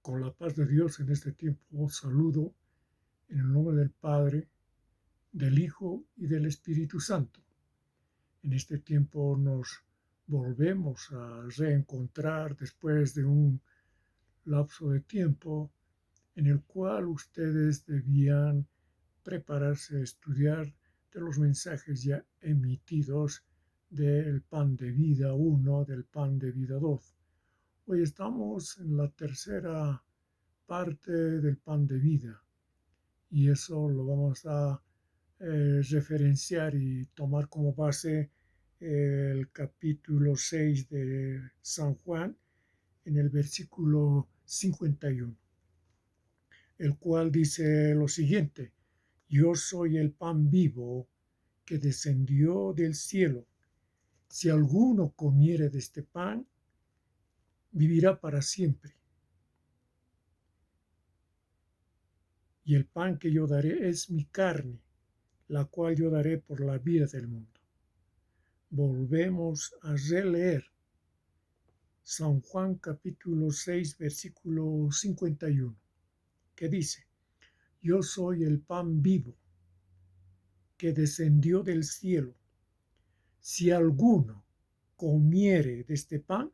Con la paz de Dios en este tiempo os saludo en el nombre del Padre, del Hijo y del Espíritu Santo. En este tiempo nos volvemos a reencontrar después de un lapso de tiempo en el cual ustedes debían prepararse a estudiar de los mensajes ya emitidos del Pan de Vida 1, del Pan de Vida 2. Hoy estamos en la tercera parte del Pan de Vida y eso lo vamos a referenciar y tomar como base el capítulo 6 de San Juan en el versículo 51, el cual dice lo siguiente: yo soy el pan vivo que descendió del cielo. Si alguno comiere de este pan, vivirá para siempre. Y el pan que yo daré es mi carne, la cual yo daré por la vida del mundo. Volvemos a releer San Juan capítulo 6, versículo 51, que dice: yo soy el pan vivo que descendió del cielo. Si alguno comiere de este pan,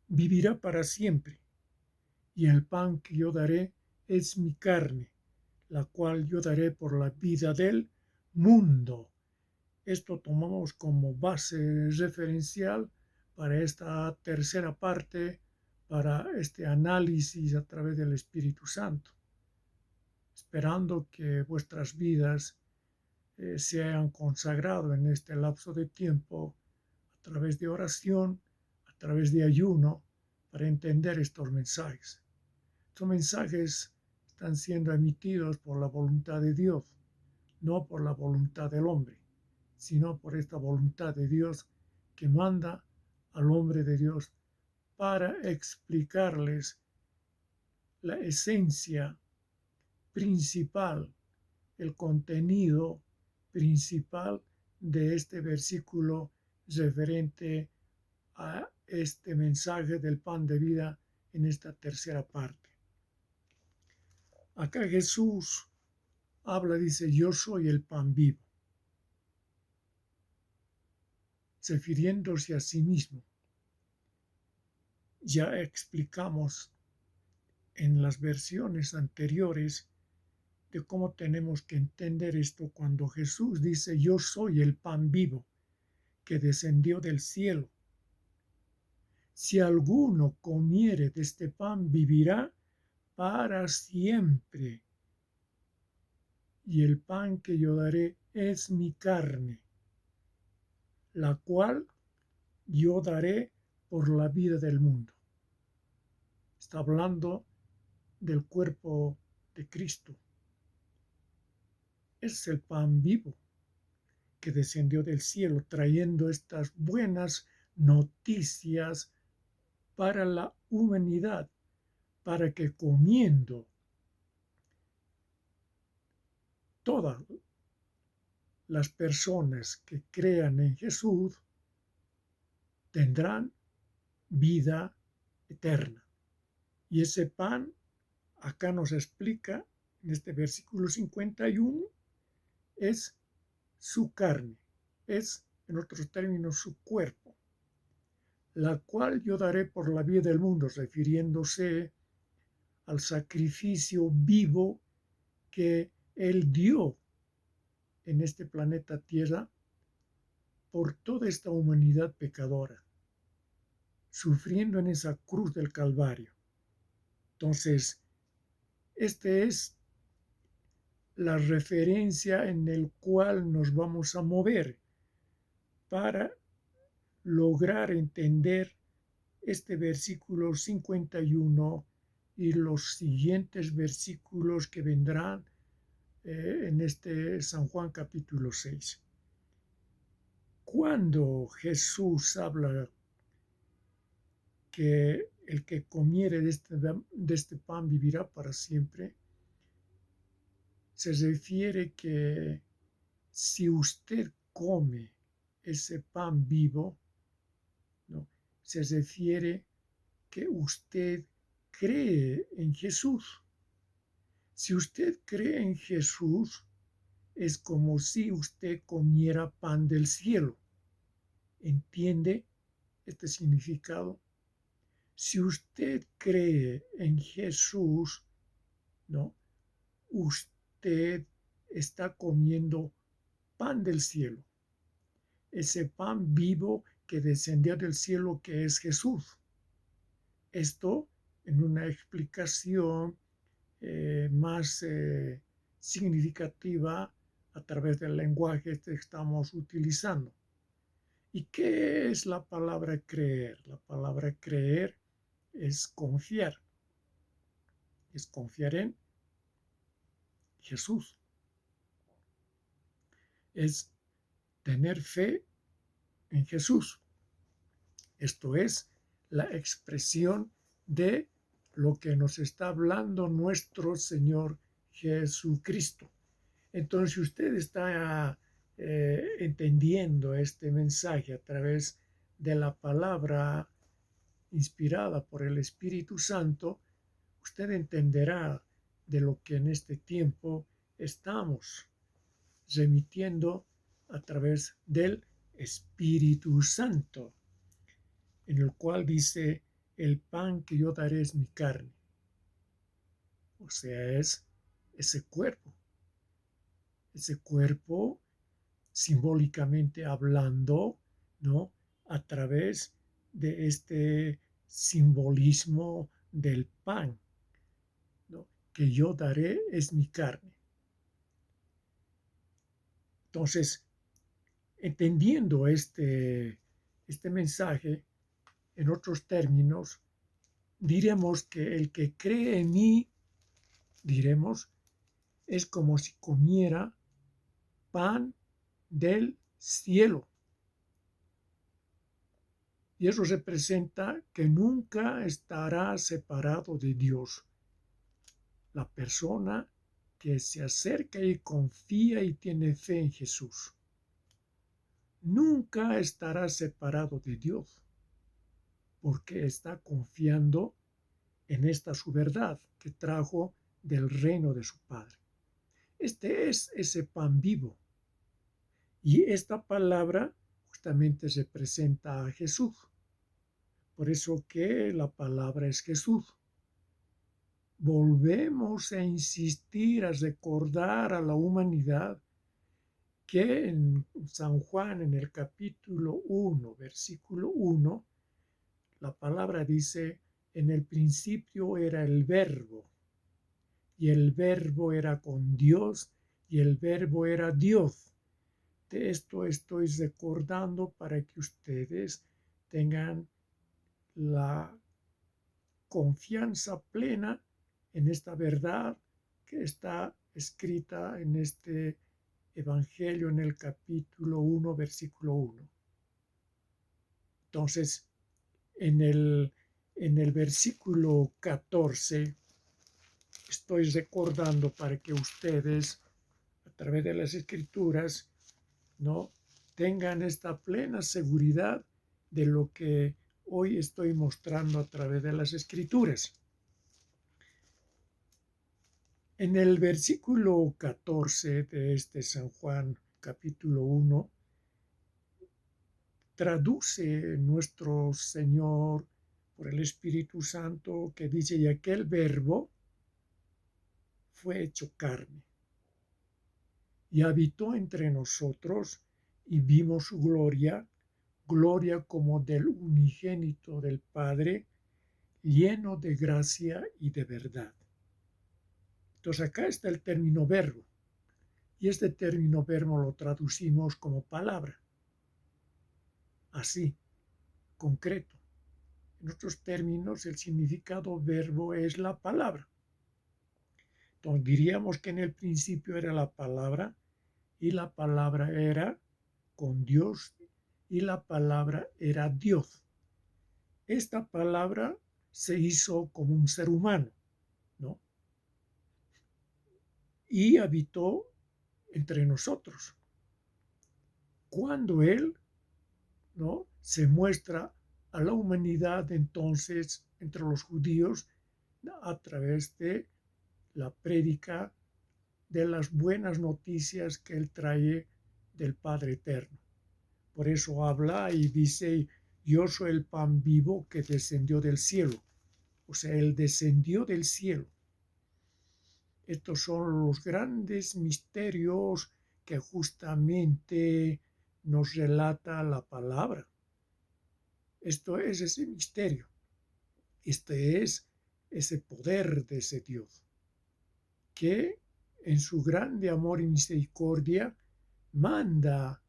vivirá para siempre. Y el pan que yo daré es mi carne, la cual yo daré por la vida del mundo. Esto tomamos como base referencial para esta tercera parte, para este análisis a través del Espíritu Santo, esperando que vuestras vidas se hayan consagrado en este lapso de tiempo a través de oración, a través de ayuno, para entender estos mensajes. Estos mensajes están siendo emitidos por la voluntad de Dios, no por la voluntad del hombre, sino por esta voluntad de Dios que manda al hombre de Dios para explicarles la esencia principal, el contenido principal de este versículo referente a este mensaje del pan de vida en esta tercera parte. Acá Jesús habla, dice: yo soy el pan vivo, refiriéndose a sí mismo. Ya explicamos en las versiones anteriores de cómo tenemos que entender esto cuando Jesús dice: yo soy el pan vivo que descendió del cielo. Si alguno comiere de este pan, vivirá para siempre. Y el pan que yo daré es mi carne, la cual yo daré por la vida del mundo. Está hablando del cuerpo de Cristo. Es el pan vivo que descendió del cielo, trayendo estas buenas noticias para la humanidad, para que comiendo todas las personas que crean en Jesús tendrán vida eterna. Y ese pan, acá nos explica en este versículo 51, es su carne, es, en otros términos, su cuerpo, la cual yo daré por la vida del mundo, refiriéndose al sacrificio vivo que Él dio en este planeta Tierra por toda esta humanidad pecadora, sufriendo en esa cruz del Calvario. Entonces, este es la referencia en el cual nos vamos a mover para lograr entender este versículo 51 y los siguientes versículos que vendrán en este San Juan capítulo 6. Cuando Jesús habla que el que comiere de este pan vivirá para siempre, se refiere que si usted come ese pan vivo, ¿no?, se refiere que usted cree en Jesús. Si usted cree en Jesús, es como si usted comiera pan del cielo. ¿Entiende este significado? Si usted cree en Jesús, ¿no? Usted está comiendo pan del cielo. Ese pan vivo que descendió del cielo, que es Jesús. Esto en una explicación más significativa a través del lenguaje que estamos utilizando. ¿Y qué es la palabra creer? La palabra creer es confiar. Es confiar en Jesús. Es tener fe en Jesús. Esto es la expresión de lo que nos está hablando nuestro Señor Jesucristo. Entonces, si usted está entendiendo este mensaje a través de la palabra inspirada por el Espíritu Santo, usted entenderá de lo que en este tiempo estamos remitiendo a través del Espíritu Santo, en el cual dice, el pan que yo daré es mi carne. O sea, es ese cuerpo simbólicamente hablando, ¿no? A través de este simbolismo del pan, ¿no? Que yo daré es mi carne. Entonces, entendiendo este mensaje, en otros términos, diremos que el que cree en mí, diremos, es como si comiera pan del cielo. Y eso representa que nunca estará separado de Dios. La persona que se acerca y confía y tiene fe en Jesús nunca estará separado de Dios, porque está confiando en esta su verdad que trajo del reino de su Padre. Este es ese pan vivo. Y esta palabra justamente representa a Jesús. Por eso que la palabra es Jesús. Volvemos a insistir, a recordar a la humanidad que en San Juan, en el capítulo 1, versículo 1, la palabra dice, en el principio era el Verbo, y el Verbo era con Dios, y el Verbo era Dios. De esto estoy recordando para que ustedes tengan la confianza plena en esta verdad que está escrita en este Evangelio en el capítulo 1, versículo 1. Entonces, en el versículo 14, estoy recordando para que ustedes, a través de las Escrituras, ¿no?, tengan esta plena seguridad de lo que hoy estoy mostrando a través de las Escrituras. En el versículo 14 de este San Juan capítulo 1, traduce nuestro Señor por el Espíritu Santo que dice, y aquel verbo fue hecho carne y habitó entre nosotros y vimos su gloria, gloria como del unigénito del Padre, lleno de gracia y de verdad. Entonces acá está el término verbo, y este término verbo lo traducimos como palabra. Así, concreto. En otros términos, el significado verbo es la palabra. Entonces diríamos que en el principio era la palabra, y la palabra era con Dios, y la palabra era Dios. Esta palabra se hizo como un ser humano, ¿no? Y habitó entre nosotros. Cuando Él, ¿no?, se muestra a la humanidad, entonces, entre los judíos, a través de la prédica de las buenas noticias que Él trae del Padre Eterno. Por eso habla y dice, yo soy el pan vivo que descendió del cielo. O sea, Él descendió del cielo. Estos son los grandes misterios que justamente nos relata la palabra. Esto es ese misterio. Este es ese poder de ese Dios que en su grande amor y misericordia manda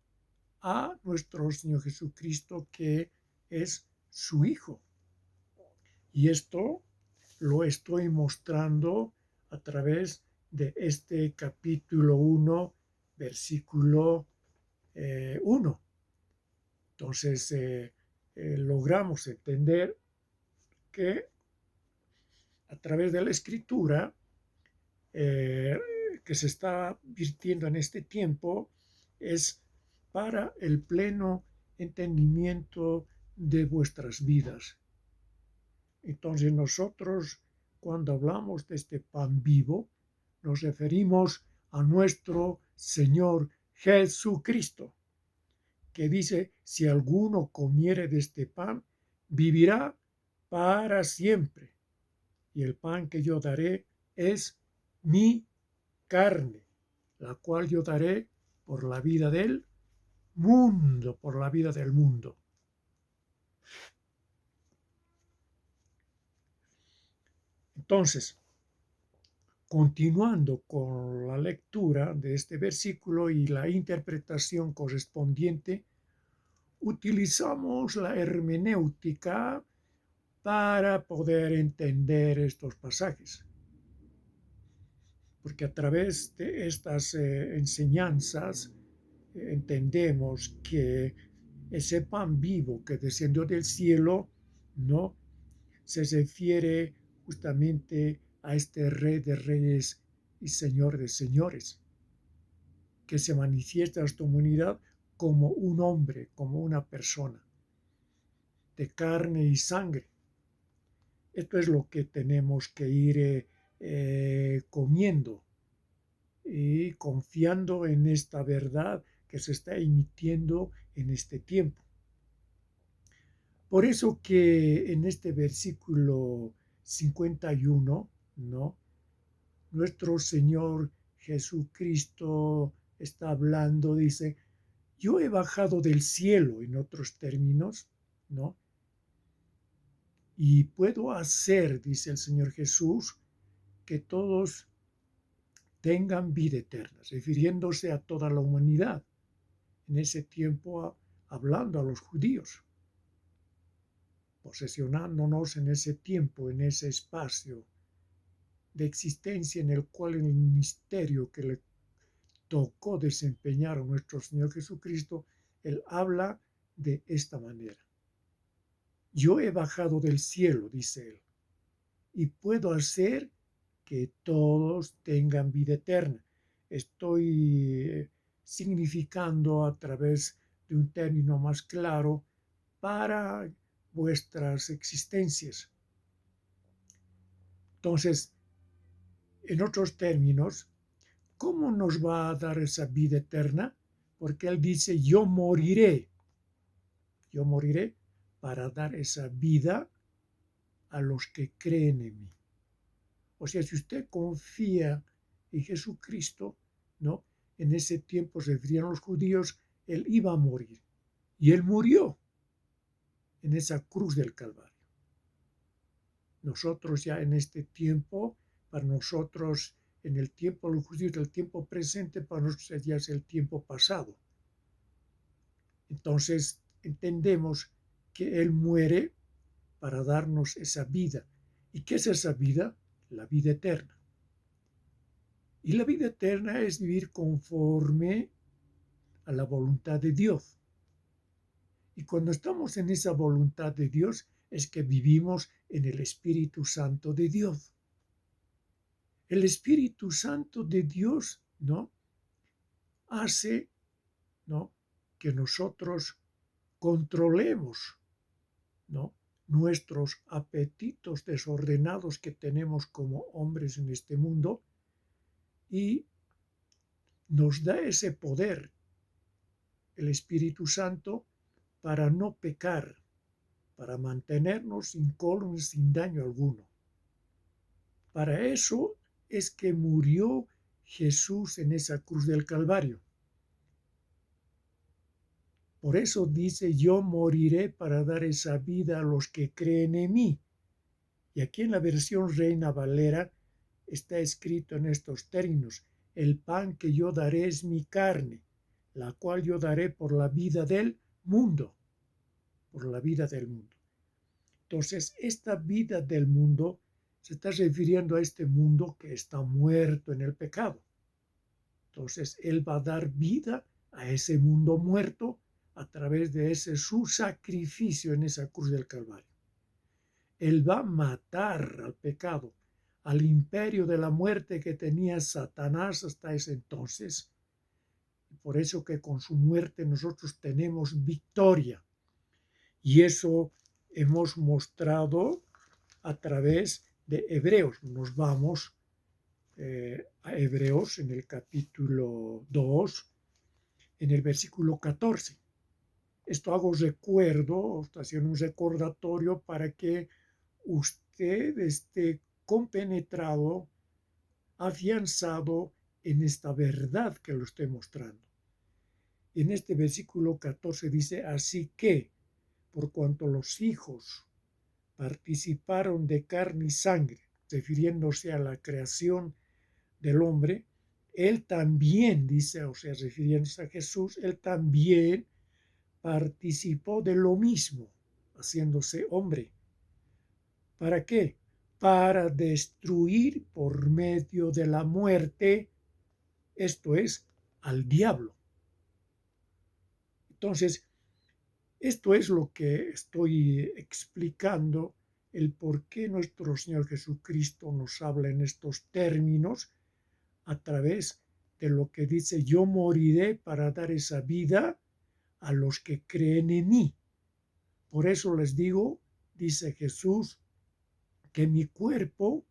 a nuestro Señor Jesucristo, que es su Hijo. Y esto lo estoy mostrando a través de este capítulo 1, versículo 1. Entonces, logramos entender que a través de la escritura que se está virtiendo en este tiempo es para el pleno entendimiento de vuestras vidas. Entonces nosotros, cuando hablamos de este pan vivo, nos referimos a nuestro Señor Jesucristo, que dice, si alguno comiere de este pan, vivirá para siempre. Y el pan que yo daré es mi carne, la cual yo daré por la vida del mundo, por la vida del mundo. Entonces, continuando con la lectura de este versículo y la interpretación correspondiente, utilizamos la hermenéutica para poder entender estos pasajes. Porque a través de estas enseñanzas entendemos que ese pan vivo que descendió del cielo, ¿no?, se refiere justamente a este Rey de Reyes y Señor de Señores, que se manifiesta a esta humanidad como un hombre, como una persona, de carne y sangre. Esto es lo que tenemos que ir comiendo y confiando en esta verdad que se está emitiendo en este tiempo. Por eso que en este versículo 51, ¿no?, nuestro Señor Jesucristo está hablando, dice, yo he bajado del cielo, en otros términos, ¿no? Y puedo hacer, dice el Señor Jesús, que todos tengan vida eterna, refiriéndose a toda la humanidad. En ese tiempo hablando a los judíos, posesionándonos en ese tiempo, en ese espacio de existencia en el cual en el ministerio que le tocó desempeñar a nuestro Señor Jesucristo, Él habla de esta manera. Yo he bajado del cielo, dice Él, y puedo hacer que todos tengan vida eterna. Estoy significando a través de un término más claro para vuestras existencias. Entonces, en otros términos, ¿cómo nos va a dar esa vida eterna? Porque Él dice, yo moriré para dar esa vida a los que creen en mí. O sea, si usted confía en Jesucristo, ¿no?, en ese tiempo se referían los judíos, Él iba a morir. Y Él murió en esa cruz del Calvario. Nosotros ya en este tiempo, para nosotros, en el tiempo de los judíos, el tiempo presente, para nosotros ya es el tiempo pasado. Entonces, entendemos que Él muere para darnos esa vida. ¿Y qué es esa vida? La vida eterna. Y la vida eterna es vivir conforme a la voluntad de Dios. Y cuando estamos en esa voluntad de Dios es que vivimos en el Espíritu Santo de Dios. El Espíritu Santo de Dios, ¿no?, hace, ¿no?, que nosotros controlemos, ¿no?, nuestros apetitos desordenados que tenemos como hombres en este mundo y nos da ese poder, el Espíritu Santo, para no pecar, para mantenernos incólumes sin daño alguno. Para eso es que murió Jesús en esa cruz del Calvario. Por eso dice, yo moriré para dar esa vida a los que creen en mí. Y aquí en la versión Reina Valera está escrito en estos términos, el pan que yo daré es mi carne, la cual yo daré por la vida del mundo, por la vida del mundo. Entonces, esta vida del mundo se está refiriendo a este mundo que está muerto en el pecado. Entonces, Él va a dar vida a ese mundo muerto a través de ese su sacrificio en esa cruz del Calvario. Él va a matar al pecado, al imperio de la muerte que tenía Satanás hasta ese entonces. Por eso que con su muerte nosotros tenemos victoria. Y eso hemos mostrado a través de Hebreos. Nos vamos a Hebreos en el capítulo 2, en el versículo 14. Esto hago recuerdo, está haciendo un recordatorio para que usted esté compenetrado, afianzado en esta verdad que lo estoy mostrando. En este versículo 14 dice, así que, por cuanto los hijos participaron de carne y sangre, refiriéndose a la creación del hombre, él también, dice, o sea, refiriéndose a Jesús, él también participó de lo mismo, haciéndose hombre. ¿Para qué? Para destruir por medio de la muerte, esto es, al diablo. Entonces, esto es lo que estoy explicando, el por qué nuestro Señor Jesucristo nos habla en estos términos a través de lo que dice, yo moriré para dar esa vida a los que creen en mí. Por eso les digo, dice Jesús, que mi cuerpo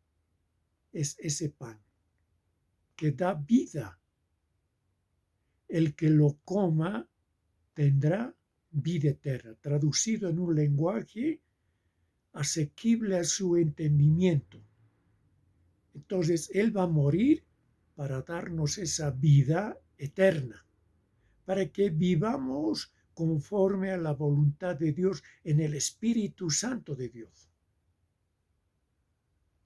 es ese pan que da vida. El que lo coma tendrá vida eterna, traducido en un lenguaje asequible a su entendimiento. Entonces, Él va a morir para darnos esa vida eterna, para que vivamos conforme a la voluntad de Dios en el Espíritu Santo de Dios.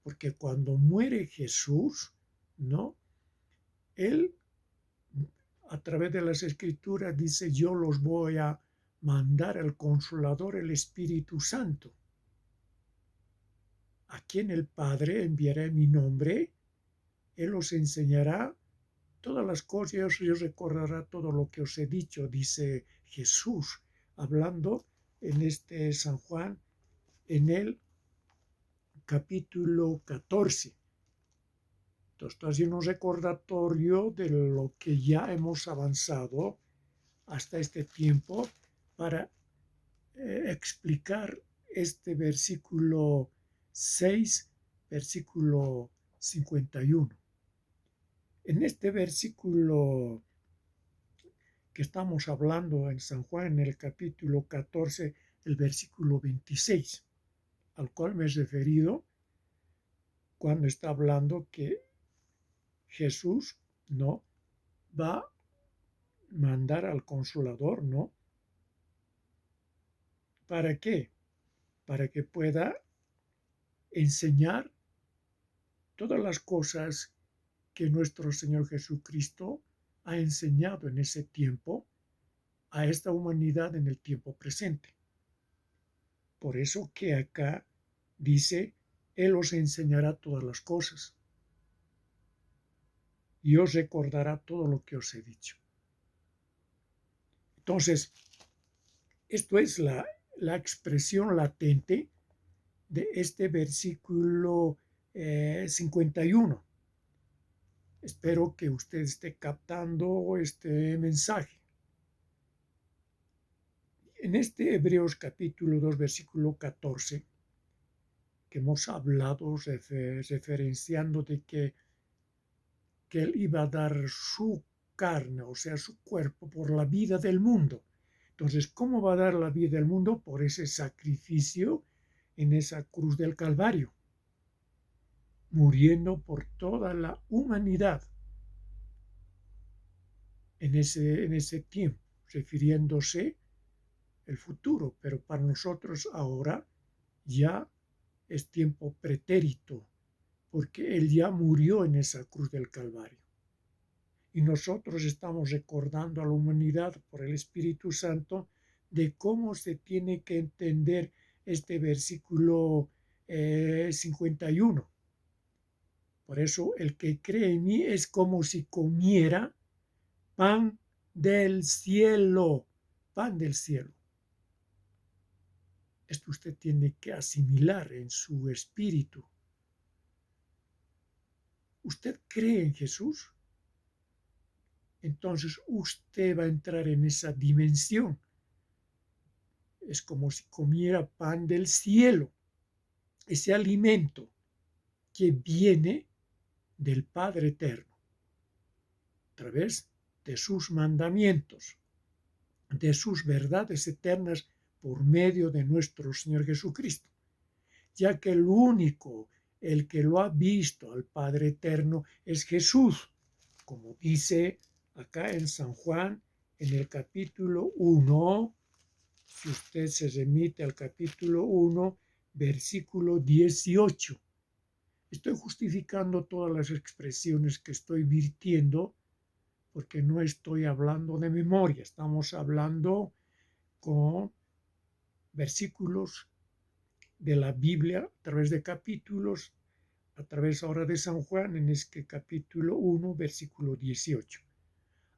Porque cuando muere Jesús, ¿no? Él, a través de las Escrituras, dice, yo los voy a mandar al Consolador, el Espíritu Santo, a quien el Padre enviará en mi nombre. Él os enseñará todas las cosas y os recordará todo lo que os he dicho, dice Jesús, hablando en este San Juan, en el capítulo 14. Entonces, está haciendo un recordatorio de lo que ya hemos avanzado hasta este tiempo para explicar este versículo 6, versículo 51. En este versículo que estamos hablando en San Juan, en el capítulo 14, el versículo 26, al cual me he referido cuando está hablando que Jesús no va a mandar al Consolador, ¿no? ¿Para qué? Para que pueda enseñar todas las cosas que nuestro Señor Jesucristo ha enseñado en ese tiempo a esta humanidad en el tiempo presente. Por eso que acá dice, Él os enseñará todas las cosas y os recordará todo lo que os he dicho. Entonces, esto es la expresión latente de este versículo 51. Espero que usted esté captando este mensaje. En este Hebreos capítulo 2, versículo 14, que hemos hablado referenciando de que Él iba a dar su carne, o sea, su cuerpo, por la vida del mundo. Entonces, ¿cómo va a dar la vida del mundo? Por ese sacrificio en esa cruz del Calvario, muriendo por toda la humanidad en ese tiempo, refiriéndose el futuro, pero para nosotros ahora ya es tiempo pretérito, porque Él ya murió en esa cruz del Calvario. Y nosotros estamos recordando a la humanidad por el Espíritu Santo de cómo se tiene que entender este versículo 51. Por eso el que cree en mí es como si comiera pan del cielo, pan del cielo. Esto usted tiene que asimilar en su espíritu. ¿Usted cree en Jesús? Entonces usted va a entrar en esa dimensión. Es como si comiera pan del cielo, ese alimento que viene del Padre Eterno, a través de sus mandamientos, de sus verdades eternas por medio de nuestro Señor Jesucristo, ya que el único, el que lo ha visto al Padre Eterno es Jesús, como dice acá en San Juan, en el capítulo 1, si usted se remite al capítulo 1, versículo 18. Estoy justificando todas las expresiones que estoy virtiendo porque no estoy hablando de memoria, estamos hablando con versículos de la Biblia a través de capítulos, a través ahora de San Juan en este capítulo 1, versículo 18.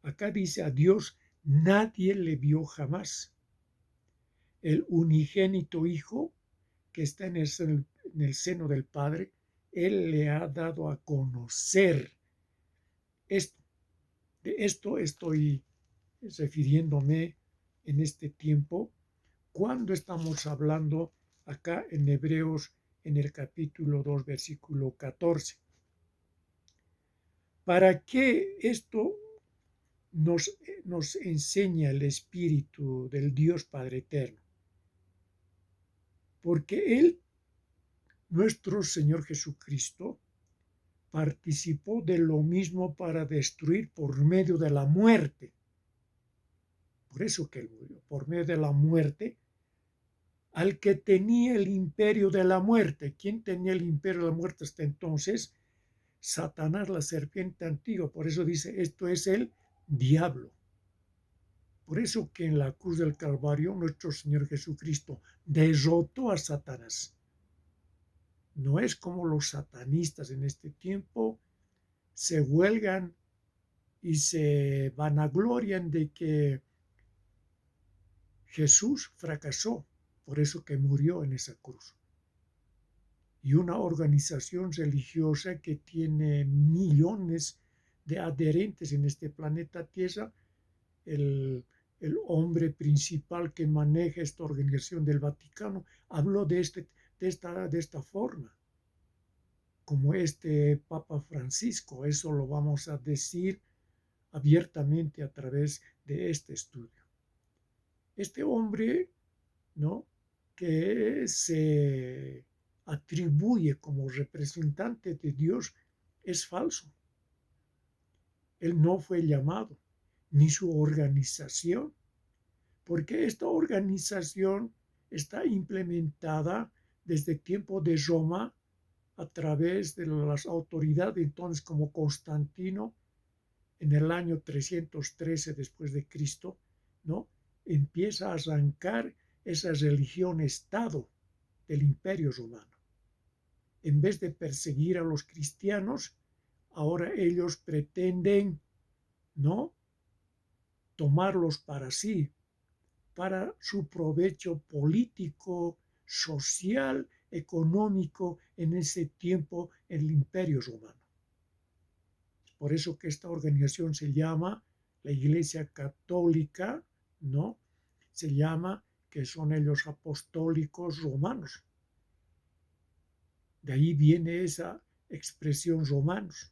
Acá dice: a Dios nadie le vio jamás. El unigénito Hijo que está en el seno del Padre, Él le ha dado a conocer esto. De esto estoy refiriéndome en este tiempo cuando estamos hablando acá en Hebreos en el capítulo 2, versículo 14. ¿Para qué esto nos enseña el Espíritu del Dios Padre Eterno? Porque Él, nuestro Señor Jesucristo, participó de lo mismo para destruir por medio de la muerte. Por eso que Él murió, por medio de la muerte, al que tenía el imperio de la muerte. ¿Quién tenía el imperio de la muerte hasta entonces? Satanás, la serpiente antigua. Por eso dice, esto es el diablo. Por eso que en la cruz del Calvario nuestro Señor Jesucristo derrotó a Satanás. No es como los satanistas en este tiempo se huelgan y se vanaglorian de que Jesús fracasó, por eso que murió en esa cruz. Y una organización religiosa que tiene millones de adherentes en este planeta Tierra, el hombre principal que maneja esta organización del Vaticano, habló de esta forma, como este Papa Francisco. Eso lo vamos a decir abiertamente a través de este estudio. Este hombre, ¿no?, que se atribuye como representante de Dios es falso. Él no fue llamado, ni su organización, porque esta organización está implementada desde el tiempo de Roma a través de las autoridades entonces como Constantino en el año 313 después de Cristo, ¿no?, empieza a arrancar esa religión-estado del Imperio Romano. En vez de perseguir a los cristianos, ahora ellos pretenden, ¿no?, tomarlos para sí, para su provecho político, social, económico en ese tiempo en el Imperio Romano. Por eso que esta organización se llama la Iglesia Católica, ¿no? Se llama que son ellos apostólicos romanos. De ahí viene esa expresión romanos,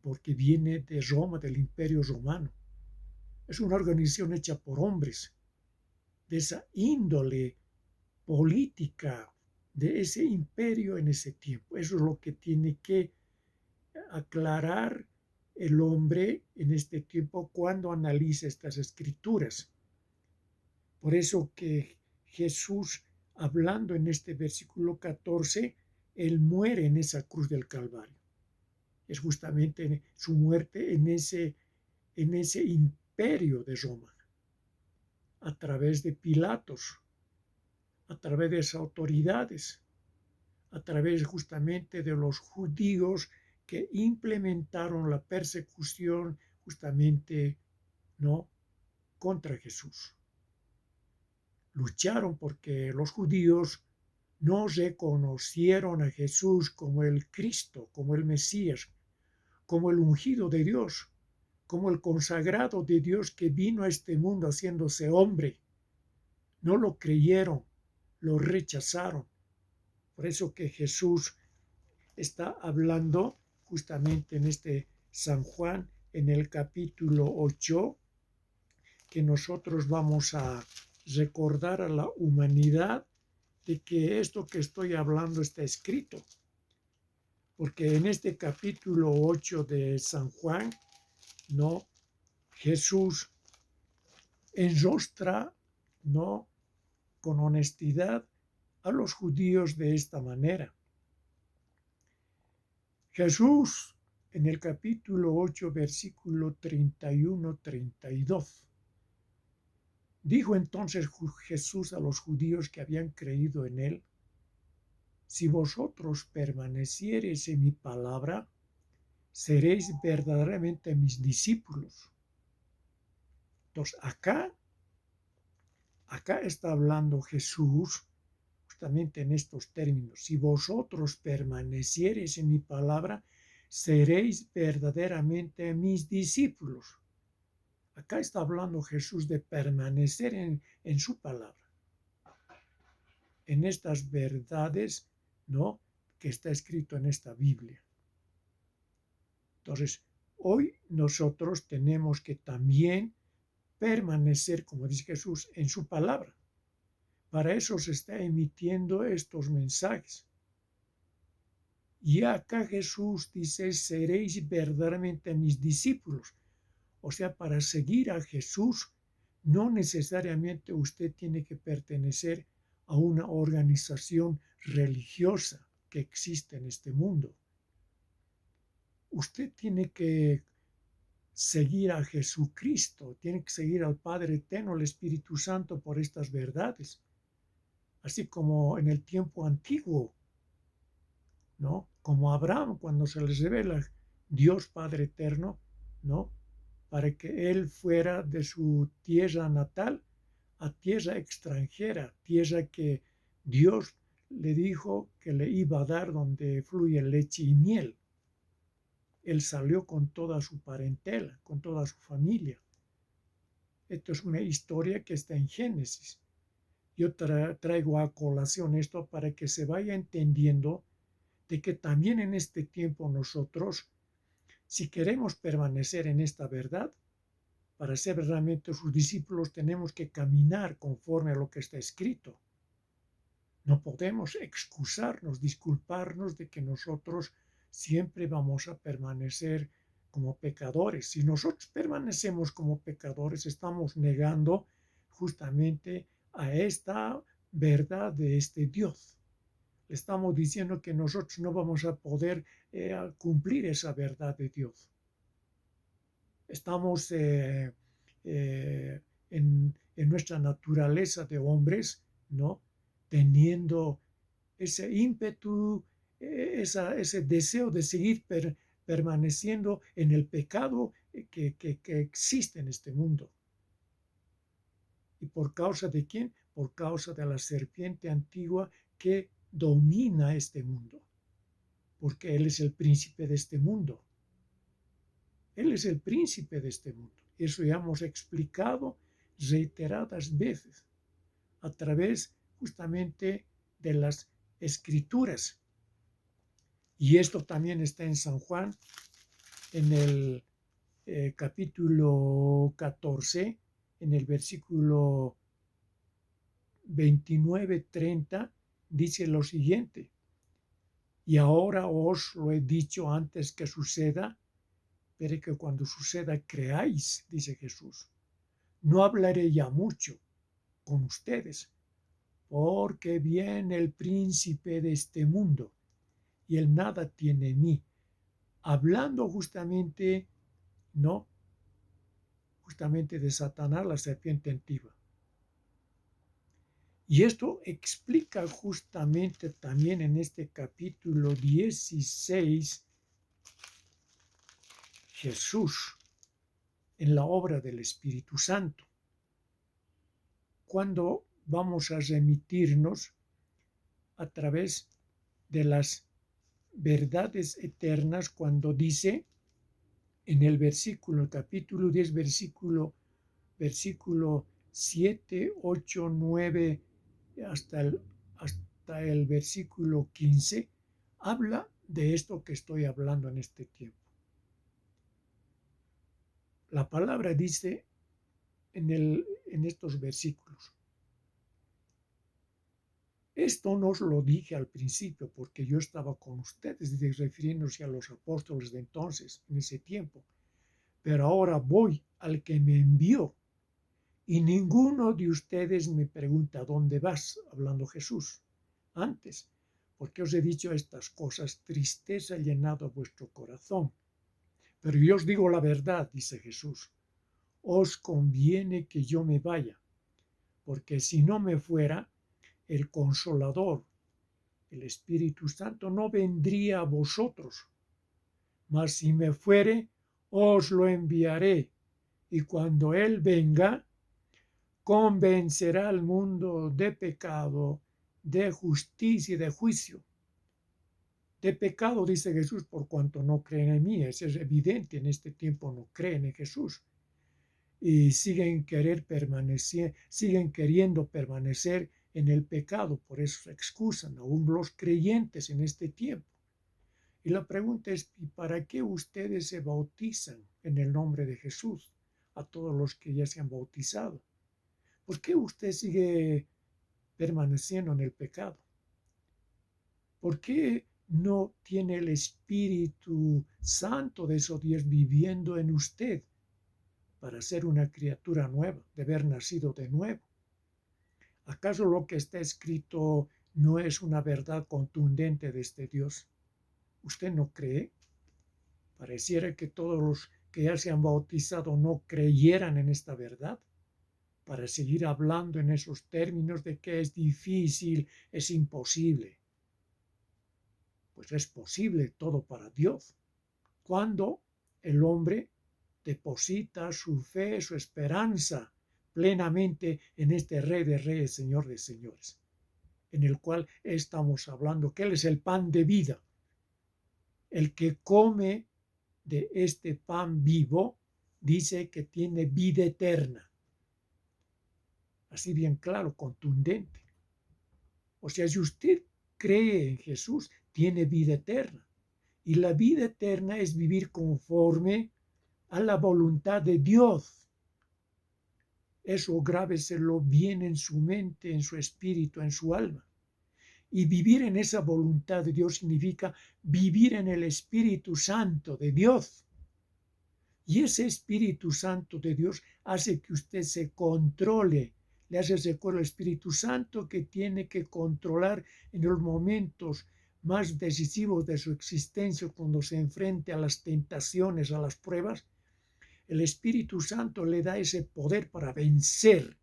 porque viene de Roma, del Imperio Romano. Es una organización hecha por hombres, de esa índole política, de ese imperio en ese tiempo. Eso es lo que tiene que aclarar el hombre en este tiempo cuando analiza estas escrituras. Por eso que Jesús, hablando en este versículo 14, él muere en esa cruz del Calvario. Es justamente su muerte en ese imperio de Roma, a través de Pilatos, a través de esas autoridades, a través justamente de los judíos que implementaron la persecución justamente, ¿no?, contra Jesús. Lucharon porque los judíos no reconocieron a Jesús como el Cristo, como el Mesías, como el ungido de Dios, como el consagrado de Dios que vino a este mundo haciéndose hombre. No lo creyeron, lo rechazaron. Por eso que Jesús está hablando justamente en este San Juan, en el capítulo 8, que nosotros vamos a recordar a la humanidad de que esto que estoy hablando está escrito. Porque en este capítulo 8 de San Juan, ¿no?, Jesús enrostra, ¿no?, con honestidad a los judíos de esta manera. Jesús, en el capítulo 8, versículo 31-32, dijo entonces Jesús a los judíos que habían creído en él: si vosotros permaneciereis en mi palabra, seréis verdaderamente mis discípulos. Entonces, acá está hablando Jesús justamente en estos términos: si vosotros permaneciereis en mi palabra, seréis verdaderamente mis discípulos. Acá está hablando Jesús de permanecer en su palabra, en estas verdades, ¿no?, que está escrito en esta Biblia. Entonces, hoy nosotros tenemos que también permanecer, como dice Jesús, en su palabra. Para eso se está emitiendo estos mensajes. Y acá Jesús dice: seréis verdaderamente mis discípulos. O sea, para seguir a Jesús, no necesariamente usted tiene que pertenecer a una organización religiosa que existe en este mundo. Usted tiene que seguir a Jesucristo, tiene que seguir al Padre Eterno, al Espíritu Santo, por estas verdades. Así como en el tiempo antiguo, ¿no?, como Abraham, cuando se les revela Dios Padre Eterno, ¿no?, para que él fuera de su tierra natal a tierra extranjera, tierra que Dios le dijo que le iba a dar, donde fluye leche y miel. Él salió con toda su parentela, con toda su familia. Esto es una historia que está en Génesis. Yo traigo a colación esto para que se vaya entendiendo de que también en este tiempo nosotros, si queremos permanecer en esta verdad, para ser realmente sus discípulos, tenemos que caminar conforme a lo que está escrito. No podemos excusarnos, disculparnos de que nosotros siempre vamos a permanecer como pecadores. Si nosotros permanecemos como pecadores, estamos negando justamente a esta verdad de este Dios. Le estamos diciendo que nosotros no vamos a poder cumplir esa verdad de Dios. Estamos en nuestra naturaleza de hombres, ¿no?, teniendo ese ímpetu, ese deseo de seguir permaneciendo en el pecado que existe en este mundo. ¿Y por causa de quién? Por causa de la serpiente antigua que domina este mundo, porque él es el príncipe de este mundo. Él es el príncipe de este mundo. Eso ya hemos explicado reiteradas veces a través justamente de las escrituras. Y esto también está en San Juan, en el capítulo 14, en el versículo 29-30, dice lo siguiente: y ahora os lo he dicho antes que suceda, pero que cuando suceda creáis, dice Jesús. No hablaré ya mucho con ustedes, porque viene el príncipe de este mundo y él nada tiene en mí. Hablando justamente, ¿no? Justamente de Satanás, la serpiente antigua. Y esto explica justamente también en este capítulo 16 Jesús en la obra del Espíritu Santo. Cuando vamos a remitirnos a través de las verdades eternas, cuando dice en el versículo, capítulo 10, versículo 7, 8, 9, hasta el versículo 15, habla de esto que estoy hablando en este tiempo. La palabra dice en estos versículos: esto no os lo dije al principio porque yo estaba con ustedes, refiriéndose a los apóstoles de entonces, en ese tiempo. Pero ahora voy al que me envió y ninguno de ustedes me pregunta: ¿dónde vas? Hablando Jesús. Antes, porque os he dicho estas cosas, tristeza ha llenado vuestro corazón. Pero yo os digo la verdad, dice Jesús, os conviene que yo me vaya, porque si no me fuera, el Consolador, el Espíritu Santo, no vendría a vosotros. Mas si me fuere, os lo enviaré, y cuando Él venga, convencerá al mundo de pecado, de justicia y de juicio. De pecado, dice Jesús, por cuanto no creen en mí. Eso es evidente, en este tiempo no creen en Jesús. Y siguen queriendo permanecer en el pecado, por eso se excusan aún los creyentes en este tiempo. Y la pregunta es: ¿y para qué ustedes se bautizan en el nombre de Jesús? A todos los que ya se han bautizado. ¿Por qué usted sigue permaneciendo en el pecado? ¿Por qué no tiene el Espíritu Santo de esos días viviendo en usted para ser una criatura nueva, de haber nacido de nuevo? ¿Acaso lo que está escrito no es una verdad contundente de este Dios? ¿Usted no cree? Pareciera que todos los que ya se han bautizado no creyeran en esta verdad, para seguir hablando en esos términos de que es difícil, es imposible. Pues es posible todo para Dios, cuando el hombre deposita su fe, su esperanza plenamente en este Rey de Reyes, Señor de Señores, en el cual estamos hablando, que Él es el pan de vida. El que come de este pan vivo dice que tiene vida eterna. Así bien claro, contundente. O sea, si usted cree en Jesús, tiene vida eterna. Y la vida eterna es vivir conforme a la voluntad de Dios. Eso grábeselo bien en su mente, en su espíritu, en su alma. Y vivir en esa voluntad de Dios significa vivir en el Espíritu Santo de Dios. Y ese Espíritu Santo de Dios hace que usted se controle. Le hace recuerdo al Espíritu Santo que tiene que controlar en los momentos más decisivos de su existencia, cuando se enfrente a las tentaciones, a las pruebas. El Espíritu Santo le da ese poder para vencer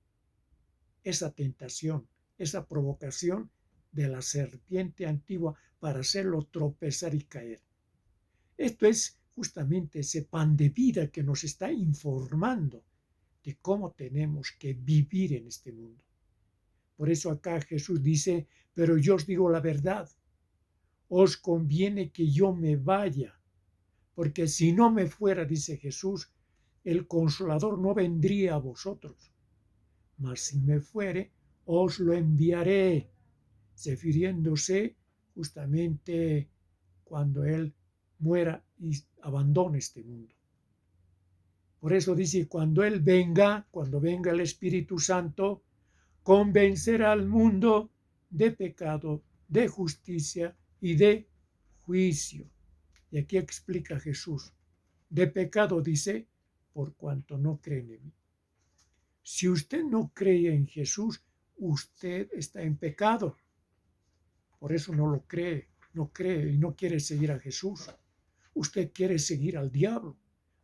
esa tentación, esa provocación de la serpiente antigua, para hacerlo tropezar y caer. Esto es justamente ese pan de vida que nos está informando de cómo tenemos que vivir en este mundo. Por eso acá Jesús dice: pero yo os digo la verdad, os conviene que yo me vaya, porque si no me fuera, dice Jesús, el Consolador no vendría a vosotros. Mas si me fuere, os lo enviaré, refiriéndose justamente cuando Él muera y abandone este mundo. Por eso dice, cuando venga el Espíritu Santo, convencerá al mundo de pecado, de justicia y de juicio. Y aquí explica Jesús. De pecado dice, por cuanto no creen en mí. Si usted no cree en Jesús, usted está en pecado. Por eso no lo cree, no cree y no quiere seguir a Jesús. Usted quiere seguir al diablo,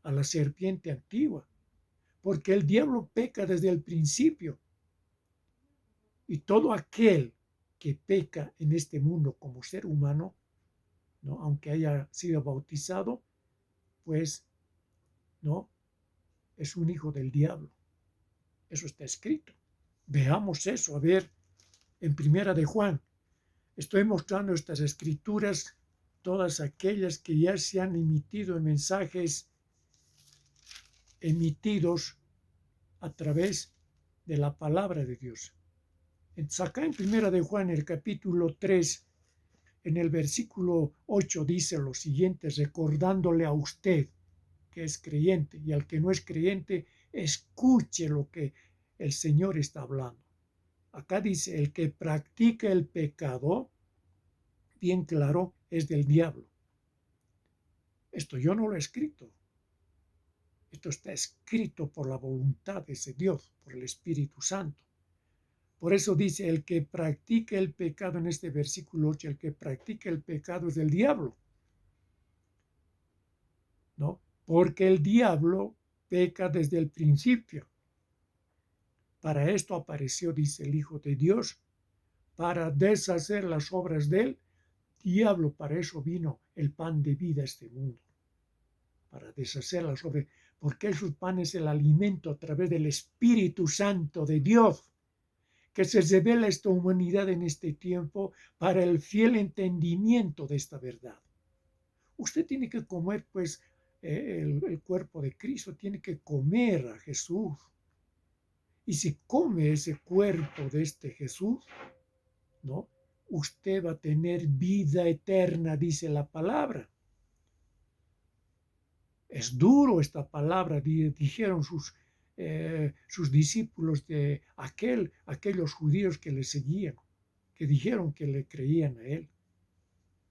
a la serpiente antigua, porque el diablo peca desde el principio. Y todo aquel que peca en este mundo como ser humano, ¿no? Aunque haya sido bautizado, pues no, es un hijo del diablo. Eso está escrito. Veamos eso, a ver, en Primera de Juan. Estoy mostrando estas escrituras, todas aquellas que ya se han emitido en mensajes emitidos a través de la palabra de Dios. Acá en Primera de Juan, el capítulo 3, en el versículo 8 dice lo siguiente, recordándole a usted que es creyente y al que no es creyente, escuche lo que el Señor está hablando. Acá dice, el que practica el pecado, bien claro, es del diablo. Esto yo no lo he escrito. Esto está escrito por la voluntad de ese Dios, por el Espíritu Santo. Por eso dice, el que practica el pecado en este versículo 8, el que practica el pecado es del diablo. ¿No? Porque el diablo peca desde el principio. Para esto apareció, dice el Hijo de Dios, para deshacer las obras del diablo. Para eso vino el pan de vida a este mundo. Para deshacer las obras. Porque el pan es el alimento a través del Espíritu Santo de Dios, que se revela a esta humanidad en este tiempo para el fiel entendimiento de esta verdad. Usted tiene que comer, pues, el cuerpo de Cristo, tiene que comer a Jesús. Y si come ese cuerpo de este Jesús, ¿no? Usted va a tener vida eterna, dice la palabra. Es duro esta palabra, dijeron sus discípulos de aquellos judíos que le seguían, que dijeron que le creían a él.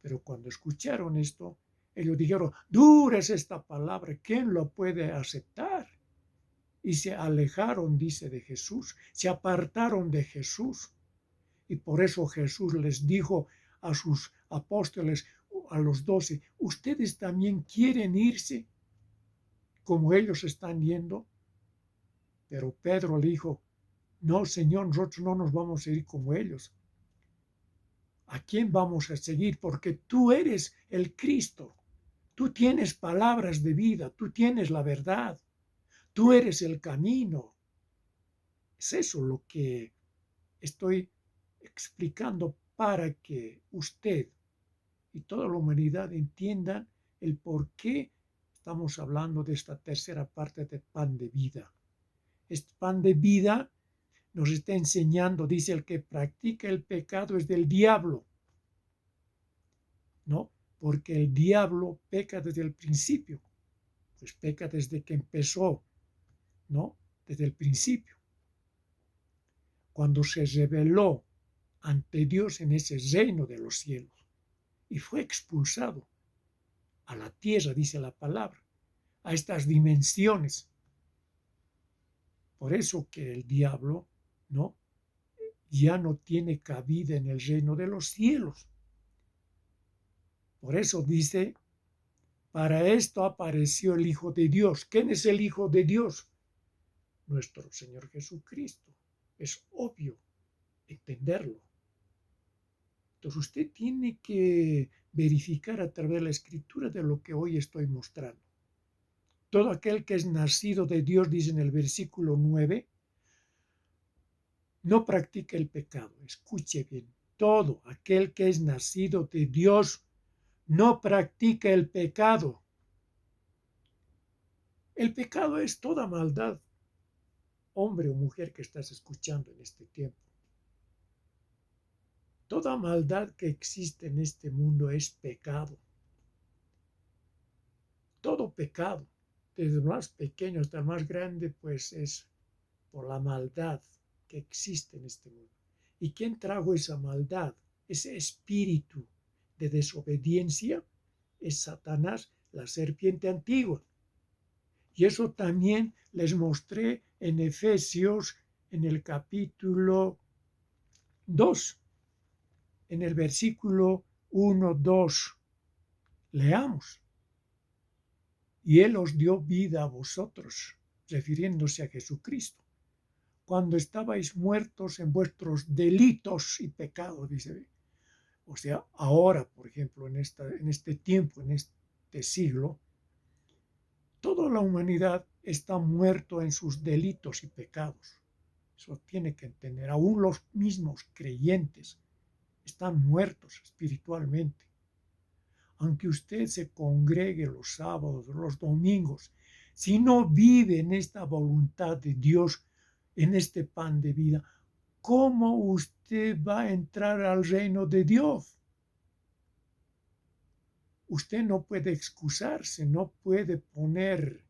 Pero cuando escucharon esto, ellos dijeron, dura es esta palabra, ¿quién lo puede aceptar? Y se alejaron, dice, de Jesús, se apartaron de Jesús. Y por eso Jesús les dijo a sus apóstoles, a los 12, ¿ustedes también quieren irse como ellos están yendo? Pero Pedro le dijo, no, Señor, nosotros no nos vamos a ir como ellos. ¿A quién vamos a seguir? Porque tú eres el Cristo. Tú tienes palabras de vida, tú tienes la verdad, tú eres el camino. Es eso lo que estoy explicando para que usted y toda la humanidad entiendan el por qué estamos hablando de esta tercera parte del pan de vida. Este pan de vida nos está enseñando, dice, el que practica el pecado es del diablo, ¿no? Porque el diablo peca desde el principio, pues peca desde que empezó, ¿no? Desde el principio. Cuando se rebeló ante Dios en ese reino de los cielos y fue expulsado a la tierra, dice la palabra, a estas dimensiones. Por eso que el diablo, ¿no? Ya no tiene cabida en el reino de los cielos. Por eso dice, para esto apareció el Hijo de Dios. ¿Quién es el Hijo de Dios? Nuestro Señor Jesucristo. Es obvio entenderlo. Entonces usted tiene que verificar a través de la Escritura de lo que hoy estoy mostrando. Todo aquel que es nacido de Dios, dice en el versículo 9, no practica el pecado. Escuche bien. Todo aquel que es nacido de Dios no practica el pecado. El pecado es toda maldad, hombre o mujer que estás escuchando en este tiempo. Toda maldad que existe en este mundo es pecado. todo pecado, desde el más pequeño hasta el más grande, pues es por la maldad que existe en este mundo. ¿Y quién trajo esa maldad? Ese espíritu de desobediencia es Satanás, la serpiente antigua. Y eso también les mostré en Efesios, en el capítulo 2, en el versículo 1, 2. Leamos. Y Él os dio vida a vosotros, refiriéndose a Jesucristo, cuando estabais muertos en vuestros delitos y pecados, dice. O sea, ahora, por ejemplo, en este tiempo, en este siglo, toda la humanidad está muerto en sus delitos y pecados. Eso tiene que entender. Aún los mismos creyentes están muertos espiritualmente. Aunque usted se congregue los sábados, los domingos, si no vive en esta voluntad de Dios, en este pan de vida, ¿cómo usted va a entrar al reino de Dios? Usted no puede excusarse, no puede poner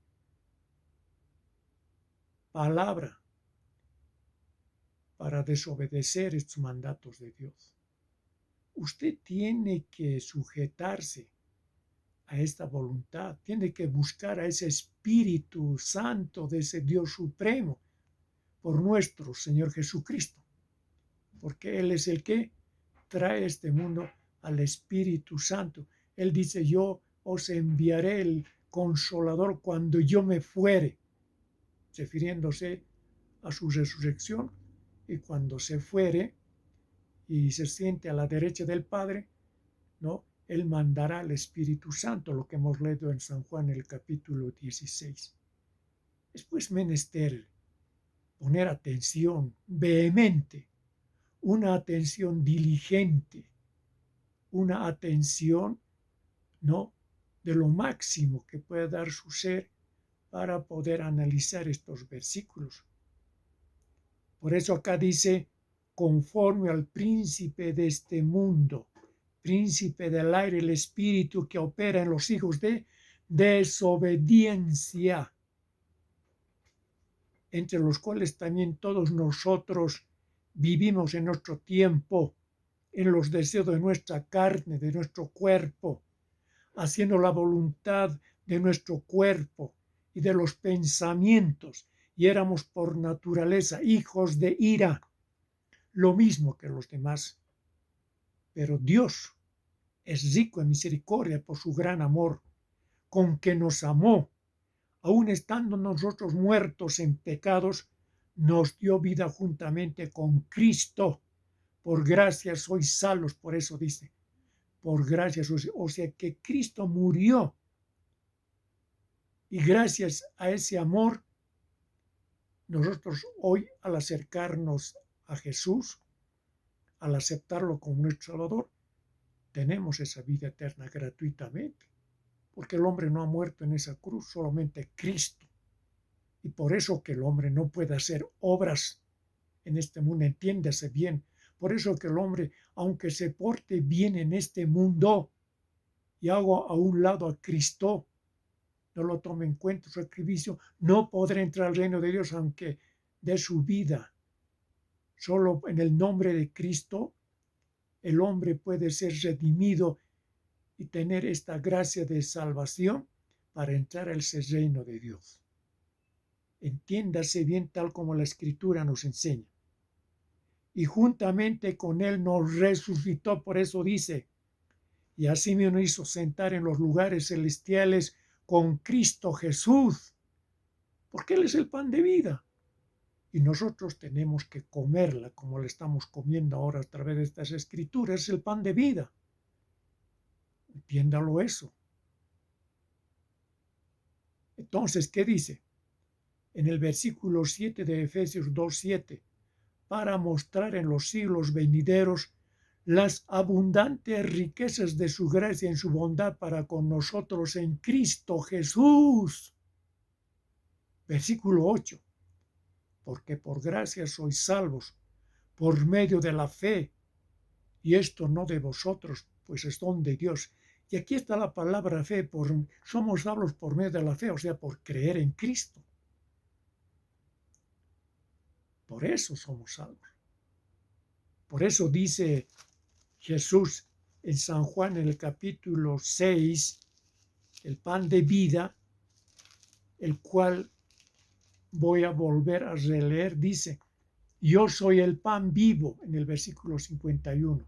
palabra para desobedecer estos mandatos de Dios. Usted tiene que sujetarse a esta voluntad, tiene que buscar a ese Espíritu Santo de ese Dios supremo por nuestro Señor Jesucristo, porque Él es el que trae este mundo al Espíritu Santo. Él dice, yo os enviaré el Consolador cuando yo me fuere, refiriéndose a su resurrección, y cuando se fuere y se siente a la derecha del Padre, ¿no? Él mandará al Espíritu Santo, lo que hemos leído en San Juan, el capítulo 16. Es pues menester poner atención vehemente, una atención diligente, una atención, ¿no?, de lo máximo que pueda dar su ser para poder analizar estos versículos. Por eso acá dice, conforme al príncipe de este mundo, príncipe del aire, el espíritu que opera en los hijos de desobediencia, entre los cuales también todos nosotros vivimos en nuestro tiempo, en los deseos de nuestra carne, de nuestro cuerpo, haciendo la voluntad de nuestro cuerpo y de los pensamientos, y éramos por naturaleza hijos de ira, lo mismo que los demás. Pero Dios es rico en misericordia por su gran amor, con que nos amó, aun estando nosotros muertos en pecados, nos dio vida juntamente con Cristo. Por gracia sois salvos, por eso dice, por gracia sois, o sea que Cristo murió. Y gracias a ese amor, nosotros hoy, al acercarnos a Jesús, al aceptarlo como nuestro Salvador, tenemos esa vida eterna gratuitamente, porque el hombre no ha muerto en esa cruz, solamente Cristo. Y por eso que el hombre no puede hacer obras en este mundo, entiéndase bien. Por eso que el hombre, aunque se porte bien en este mundo y haga a un lado a Cristo, no lo tome en cuenta su sacrificio, no podrá entrar al reino de Dios aunque dé su vida. Solo en el nombre de Cristo el hombre puede ser redimido y tener esta gracia de salvación para entrar al reino de Dios. Entiéndase bien tal como la Escritura nos enseña. Y juntamente con Él nos resucitó, por eso dice, y así me hizo sentar en los lugares celestiales con Cristo Jesús, porque Él es el pan de vida. Y nosotros tenemos que comerla como la estamos comiendo ahora a través de estas Escrituras, es el pan de vida. Entiéndalo eso. Entonces, ¿qué dice? En el versículo 7 de Efesios 2:7, para mostrar en los siglos venideros las abundantes riquezas de su gracia en su bondad para con nosotros en Cristo Jesús. Versículo 8, porque por gracia sois salvos, por medio de la fe, y esto no de vosotros, pues es don de Dios, Y aquí está la palabra fe, somos salvos por medio de la fe, o sea, por creer en Cristo. Por eso somos salvos. Por eso dice Jesús en San Juan en el capítulo 6, el pan de vida, el cual voy a volver a releer, dice, yo soy el pan vivo, en el versículo 51,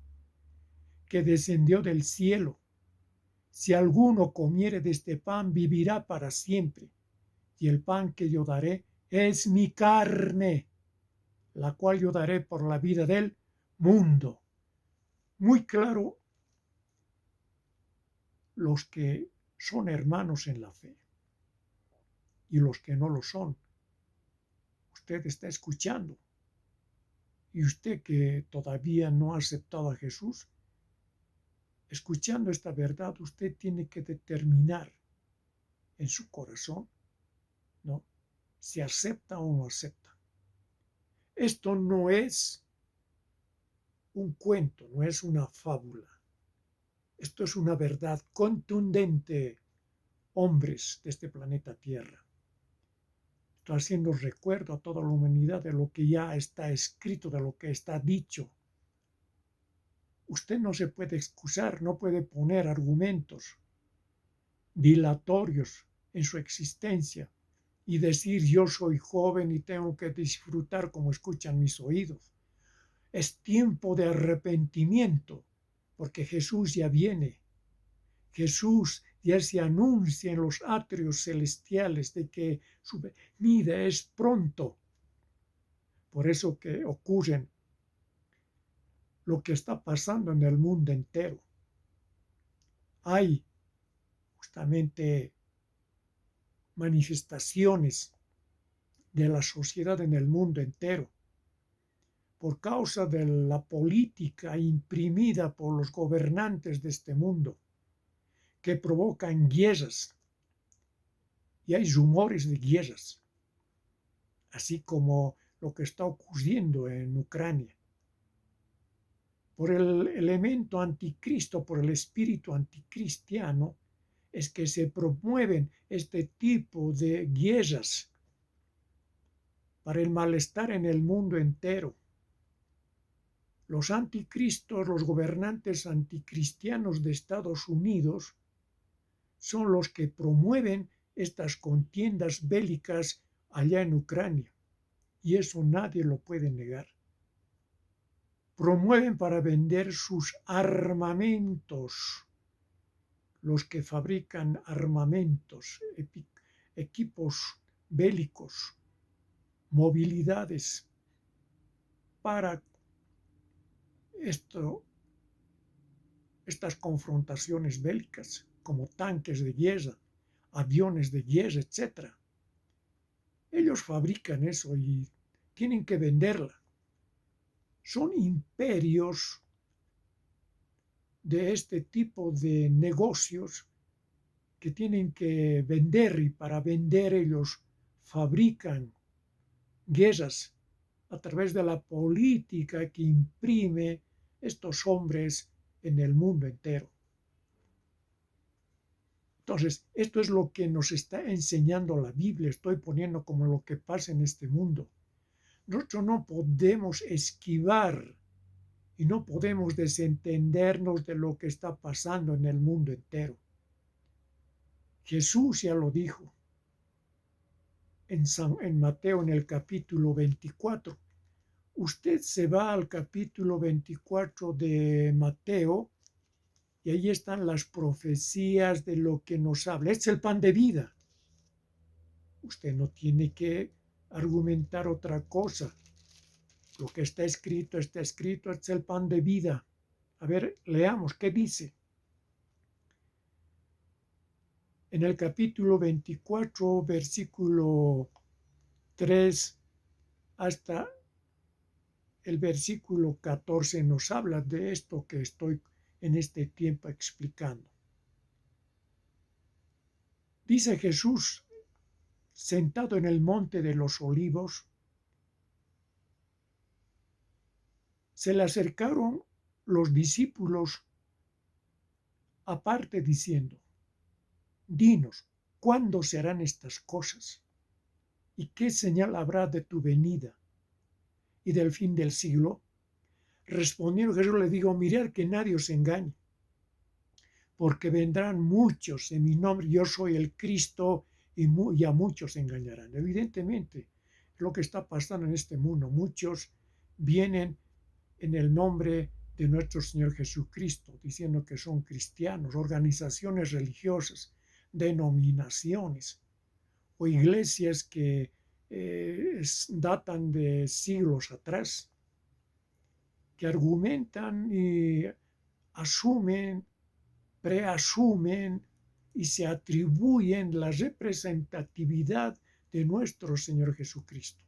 que descendió del cielo. Si alguno comiere de este pan, vivirá para siempre. Y el pan que yo daré es mi carne, la cual yo daré por la vida del mundo. Muy claro, los que son hermanos en la fe y los que no lo son. Usted está escuchando. Y usted que todavía no ha aceptado a Jesús, escuchando esta verdad, usted tiene que determinar en su corazón, ¿no?, si acepta o no acepta. Esto no es un cuento, no es una fábula. Esto es una verdad contundente, hombres de este planeta Tierra. Estoy haciendo recuerdo a toda la humanidad de lo que ya está escrito, de lo que está dicho. Usted no se puede excusar, no puede poner argumentos dilatorios en su existencia y decir yo soy joven y tengo que disfrutar como escuchan mis oídos. Es tiempo de arrepentimiento, porque Jesús ya viene. Jesús ya se anuncia en los atrios celestiales de que su venida es pronto. Por eso que ocurren lo que está pasando en el mundo entero. Hay justamente manifestaciones de la sociedad en el mundo entero por causa de la política imprimida por los gobernantes de este mundo, que provocan guerras, y hay rumores de guerras, así como lo que está ocurriendo en Ucrania. Por el elemento anticristo, por el espíritu anticristiano, es que se promueven este tipo de guerras para el malestar en el mundo entero. Los anticristos, los gobernantes anticristianos de Estados Unidos, son los que promueven estas contiendas bélicas allá en Ucrania. Y eso nadie lo puede negar. Promueven para vender sus armamentos, los que fabrican armamentos, equipos bélicos, movilidades para estas confrontaciones bélicas, como tanques de guerra, aviones de guerra, etc. Ellos fabrican eso y tienen que venderla. Son imperios de este tipo de negocios que tienen que vender, y para vender ellos fabrican guerras a través de la política que imprime estos hombres en el mundo entero. Entonces, esto es lo que nos está enseñando la Biblia. Estoy poniendo como lo que pasa en este mundo. Nosotros no podemos esquivar y no podemos desentendernos de lo que está pasando en el mundo entero. Jesús ya lo dijo en Mateo en el capítulo 24. Usted se va al capítulo 24 de Mateo y ahí están las profecías de lo que nos habla. Este es el pan de vida. Usted no tiene que argumentar otra cosa. Lo que está escrito, este es el pan de vida. A ver, leamos, ¿qué dice? En el capítulo 24, versículo 3 hasta el versículo 14 nos habla de esto que estoy en este tiempo explicando. Dice Jesús, sentado en el monte de los olivos, se le acercaron los discípulos aparte diciendo: dinos, ¿cuándo serán estas cosas? ¿Y qué señal habrá de tu venida y del fin del siglo? Respondiendo Jesús le digo: mirad que nadie os engañe, porque vendrán muchos en mi nombre, yo soy el Cristo, y a muchos engañarán. Evidentemente, lo que está pasando en este mundo, muchos vienen en el nombre de nuestro Señor Jesucristo, diciendo que son cristianos, organizaciones religiosas, denominaciones o iglesias que datan de siglos atrás, que argumentan y asumen, preasumen y se atribuyen la representatividad de nuestro Señor Jesucristo,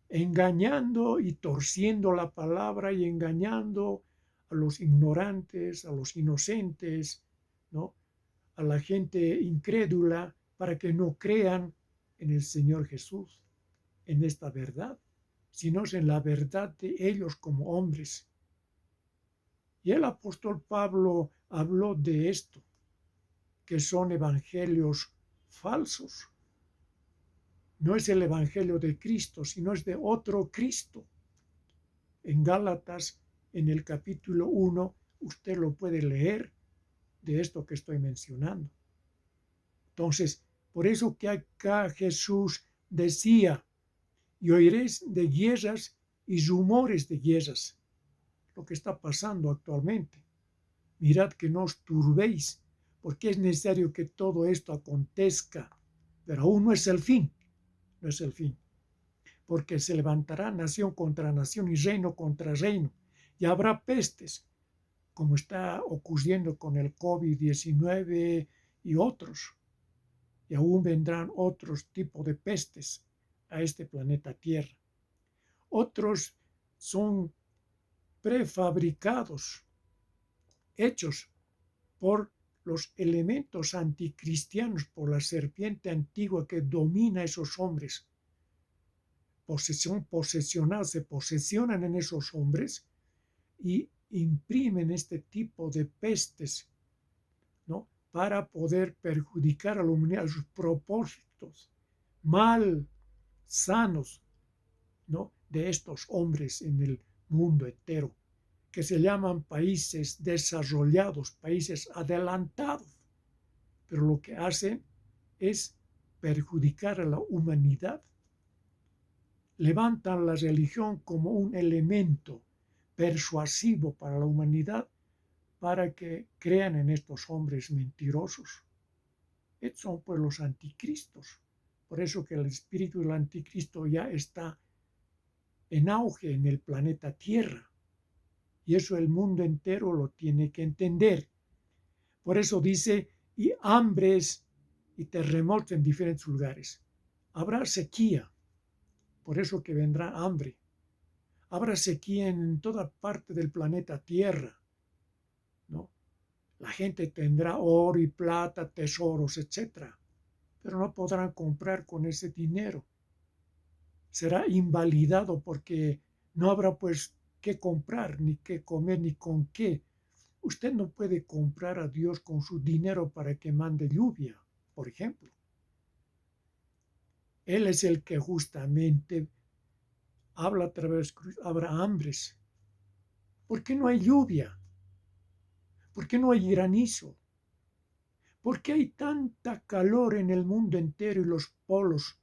engañando y torciendo la palabra y engañando a los ignorantes, a los inocentes, ¿no? A la gente incrédula, para que no crean en el Señor Jesús, en esta verdad, sino en la verdad de ellos como hombres. Y el apóstol Pablo habló de esto, que son evangelios falsos. No es el evangelio de Cristo, sino es de otro Cristo. En Gálatas, en el capítulo 1, usted lo puede leer de esto que estoy mencionando. Entonces, por eso que acá Jesús decía: y oiréis de guerras y rumores de guerras, lo que está pasando actualmente. Mirad que no os turbéis, porque es necesario que todo esto acontezca, pero aún no es el fin, no es el fin, porque se levantará nación contra nación y reino contra reino, y habrá pestes, como está ocurriendo con el COVID-19 y otros, y aún vendrán otros tipos de pestes a este planeta Tierra. Otros son prefabricados, hechos por los elementos anticristianos, por la serpiente antigua que domina a esos hombres. Se posesionan en esos hombres y imprimen este tipo de pestes, ¿no? Para poder perjudicar a la humanidad, a sus propósitos mal sanos, ¿no? De estos hombres en el mundo entero, que se llaman países desarrollados, países adelantados, pero lo que hacen es perjudicar a la humanidad. Levantan la religión como un elemento persuasivo para la humanidad, para que crean en estos hombres mentirosos. Estos son pues los anticristos. Por eso que el espíritu del anticristo ya está en auge en el planeta Tierra. Y eso el mundo entero lo tiene que entender. Por eso dice: y hambres y terremotos en diferentes lugares. Habrá sequía, por eso que vendrá hambre. Habrá sequía en toda parte del planeta Tierra, ¿no? La gente tendrá oro y plata, tesoros, etc., pero no podrán comprar con ese dinero. Será invalidado porque no habrá pues qué comprar, ni qué comer, ni con qué. Usted no puede comprar a Dios con su dinero para que mande lluvia, por ejemplo. Él es el que justamente habla a través de Cruz. Habrá hambres. ¿Por qué no hay lluvia? ¿Por qué no hay granizo? ¿Por qué hay tanta calor en el mundo entero y los polos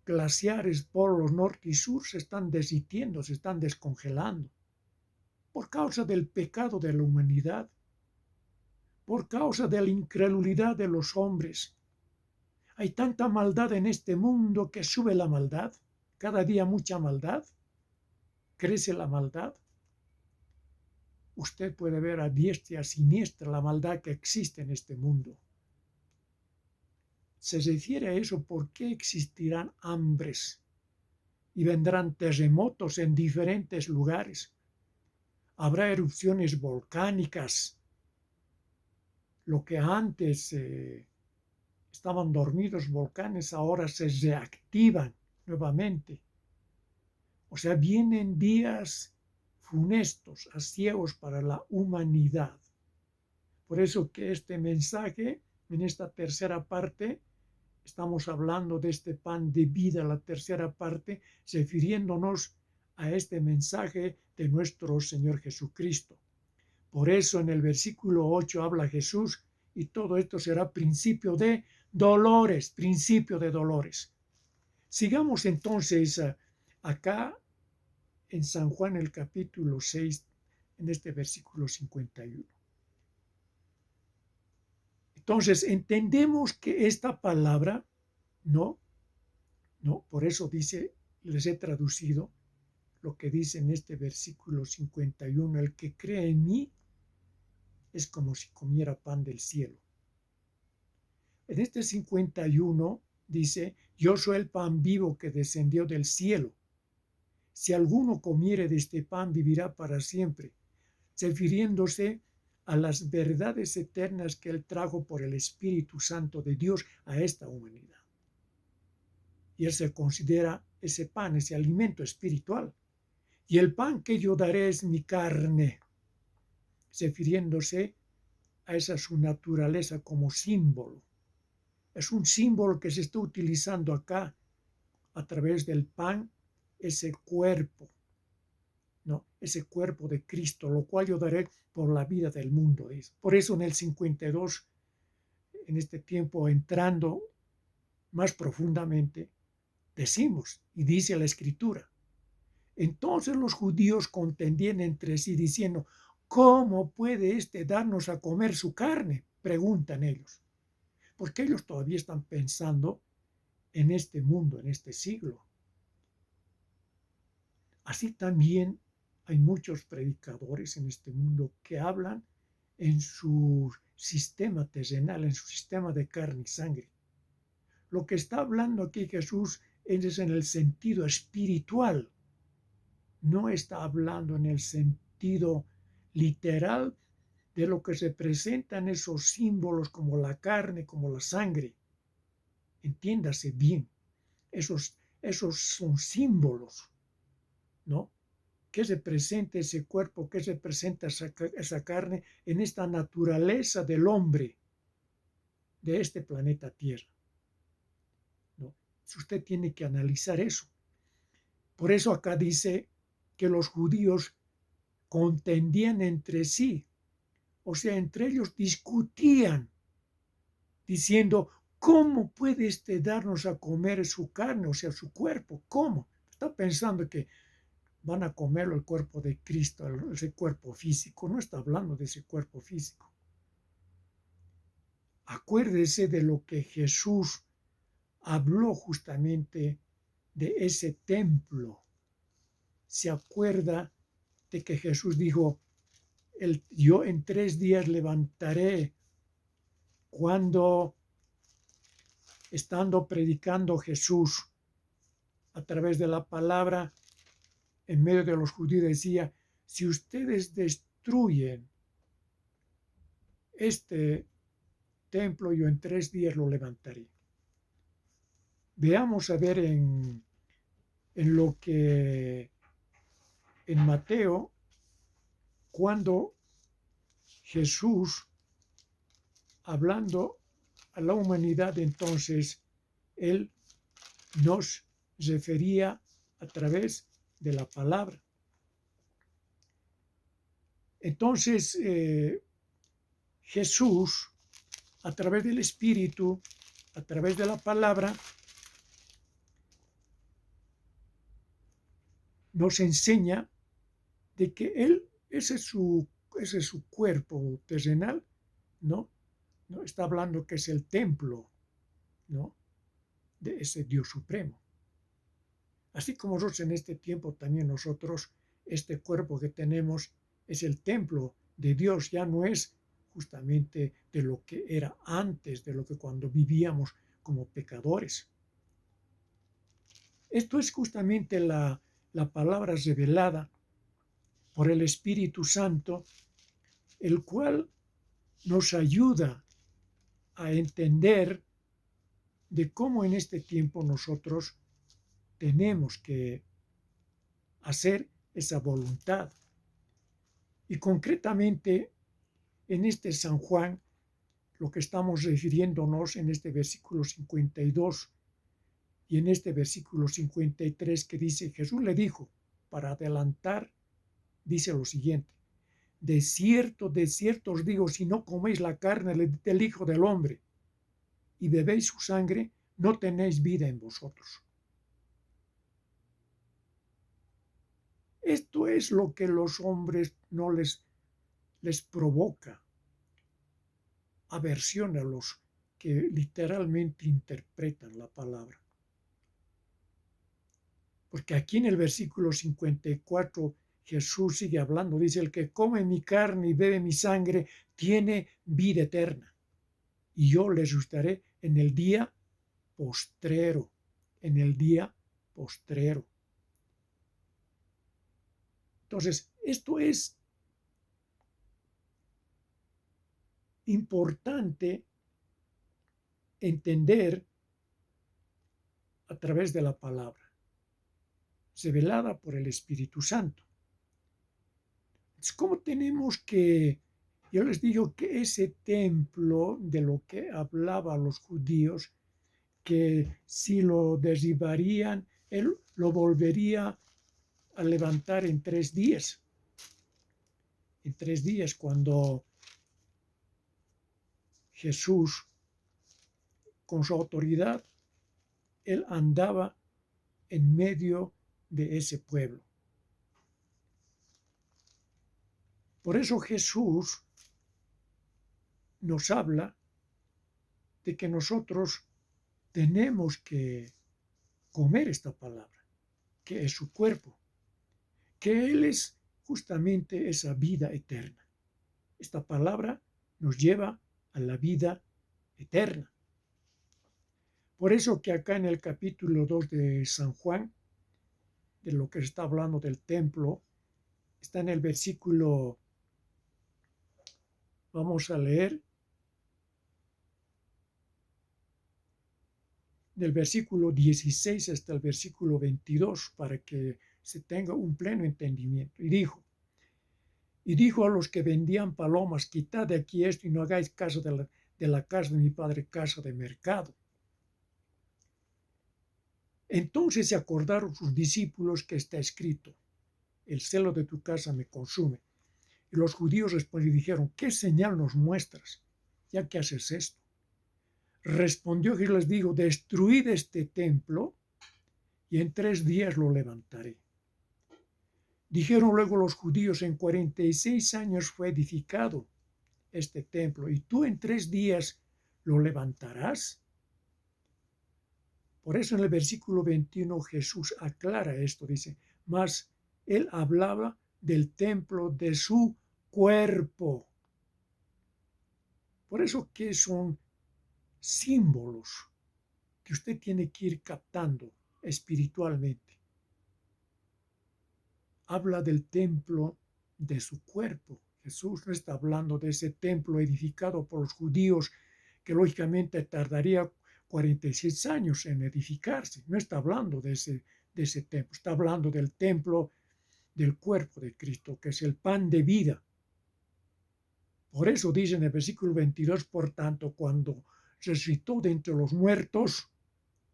glaciares, polos norte y sur, se están derritiendo, se están descongelando? Por causa del pecado de la humanidad, por causa de la incredulidad de los hombres. Hay tanta maldad en este mundo que sube la maldad, cada día mucha maldad, crece la maldad. Usted puede ver a diestra y a siniestra la maldad que existe en este mundo. Se refiere a eso: ¿por qué existirán hambres y vendrán terremotos en diferentes lugares? Habrá erupciones volcánicas. Lo que antes estaban dormidos volcanes ahora se reactivan nuevamente. O sea, vienen días funestos, aciagos para la humanidad. Por eso que este mensaje, en esta tercera parte, estamos hablando de este pan de vida, la tercera parte, refiriéndonos a este mensaje de nuestro Señor Jesucristo. Por eso en el versículo 8 habla Jesús, y todo esto será principio de dolores, principio de dolores. Sigamos entonces acá en San Juan el capítulo 6, en este versículo 51. Entonces entendemos que esta palabra, no, por eso dice, les he traducido lo que dice en este versículo 51, el que cree en mí es como si comiera pan del cielo. En este 51 dice, yo soy el pan vivo que descendió del cielo. Si alguno comiere de este pan, vivirá para siempre, refiriéndose a las verdades eternas que él trajo por el Espíritu Santo de Dios a esta humanidad. Y él se considera ese pan, ese alimento espiritual. Y el pan que yo daré es mi carne, refiriéndose a esa su naturaleza como símbolo. Es un símbolo que se está utilizando acá a través del pan, ese cuerpo, ¿no? Ese cuerpo de Cristo, lo cual yo daré por la vida del mundo. Por eso en el 52, en este tiempo entrando más profundamente, decimos, y dice la Escritura, entonces los judíos contendían entre sí diciendo, ¿cómo puede éste darnos a comer su carne? Preguntan ellos, porque ellos todavía están pensando en este mundo, en este siglo. Así también hay muchos predicadores en este mundo que hablan en su sistema terrenal, en su sistema de carne y sangre. Lo que está hablando aquí Jesús es en el sentido espiritual. No está hablando en el sentido literal de lo que representan esos símbolos como la carne, como la sangre. Entiéndase bien, esos son símbolos, ¿no? ¿Qué representa ese cuerpo? ¿Qué representa esa carne en esta naturaleza del hombre de este planeta Tierra? ¿No? Usted tiene que analizar eso. Por eso acá dice que los judíos contendían entre sí, o sea, entre ellos discutían, diciendo, ¿cómo puede darnos a comer su carne, o sea, su cuerpo? ¿Cómo? Está pensando que van a comerlo el cuerpo de Cristo, ese cuerpo físico. No está hablando de ese cuerpo físico. Acuérdese de lo que Jesús habló justamente de ese templo. Se acuerda de que Jesús dijo, yo en 3 días levantaré, cuando estando predicando Jesús a través de la palabra en medio de los judíos decía, si ustedes destruyen este templo, yo en 3 días lo levantaré. Veamos a ver en lo que en Mateo, cuando Jesús, hablando a la humanidad, entonces, él nos refería a través de la palabra. Entonces, Jesús, a través del Espíritu, a través de la palabra, nos enseña de que él, ese es su cuerpo terrenal, ¿no? ¿No? Está hablando que es el templo, ¿no? De ese Dios supremo. Así como nosotros en este tiempo también nosotros, este cuerpo que tenemos es el templo de Dios, ya no es justamente de lo que era antes, de lo que cuando vivíamos como pecadores. Esto es justamente la palabra revelada por el Espíritu Santo, el cual nos ayuda a entender de cómo en este tiempo nosotros tenemos que hacer esa voluntad Y concretamente en este San Juan, lo que estamos refiriéndonos en este versículo 52 y en este versículo 53 que dice, Jesús le dijo, para adelantar, dice lo siguiente, de cierto os digo, si no coméis la carne del Hijo del Hombre y bebéis su sangre, no tenéis vida en vosotros. Esto es lo que los hombres no les provoca aversión a los que literalmente interpretan la palabra. Porque aquí en el versículo 54 Jesús sigue hablando, dice, el que come mi carne y bebe mi sangre tiene vida eterna. Y yo les resucitaré en el día postrero, en el día postrero. Entonces, esto es importante entender a través de la palabra, revelada por el Espíritu Santo. Entonces, ¿cómo tenemos que, yo les digo que ese templo de lo que hablaban los judíos, que si lo derribarían, él lo volvería a levantar en 3 días. En 3 días, cuando Jesús, con su autoridad, él andaba en medio de ese pueblo. Por eso Jesús nos habla de que nosotros tenemos que comer esta palabra, que es su cuerpo, que Él es justamente esa vida eterna. Esta palabra nos lleva a la vida eterna. Por eso que acá en el capítulo 2 de San Juan, de lo que se está hablando del templo, está en el versículo, vamos a leer, del versículo 16 hasta el versículo 22, para que se tenga un pleno entendimiento. Y dijo a los que vendían palomas, quitad de aquí esto y no hagáis caso de la casa de mi padre, casa de mercado. Entonces se acordaron sus discípulos que está escrito, el celo de tu casa me consume. Y los judíos respondieron y dijeron, ¿qué señal nos muestras, ya que haces esto? Respondió Jesús, les digo, destruid este templo y en 3 días lo levantaré. Dijeron luego los judíos, en 46 años fue edificado este templo, y tú en 3 días lo levantarás. Por eso en el versículo 21 Jesús aclara esto, dice, mas él hablaba del templo de su cuerpo. Por eso que son símbolos que usted tiene que ir captando espiritualmente. Habla del templo de su cuerpo. Jesús no está hablando de ese templo edificado por los judíos que lógicamente tardaría 46 años en edificarse. No está hablando de ese templo. Está hablando del templo del cuerpo de Cristo, que es el pan de vida. Por eso dice en el versículo 22, por tanto, cuando resucitó de entre los muertos,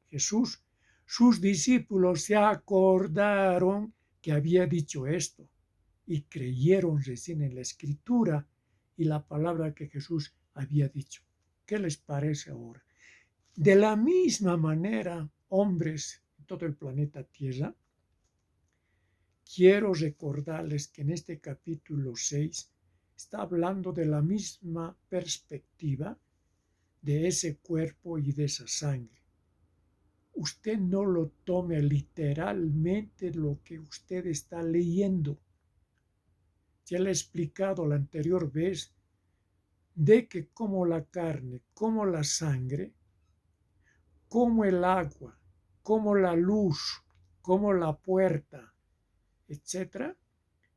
Jesús, sus discípulos se acordaron que había dicho esto y creyeron recién en la escritura y la palabra que Jesús había dicho. ¿Qué les parece ahora? De la misma manera, hombres en todo el planeta Tierra, quiero recordarles que en este capítulo 6 está hablando de la misma perspectiva de ese cuerpo y de esa sangre. Usted no lo tome literalmente lo que usted está leyendo. Ya le he explicado la anterior vez de que como la carne, como la sangre, como el agua, como la luz, como la puerta, etc.,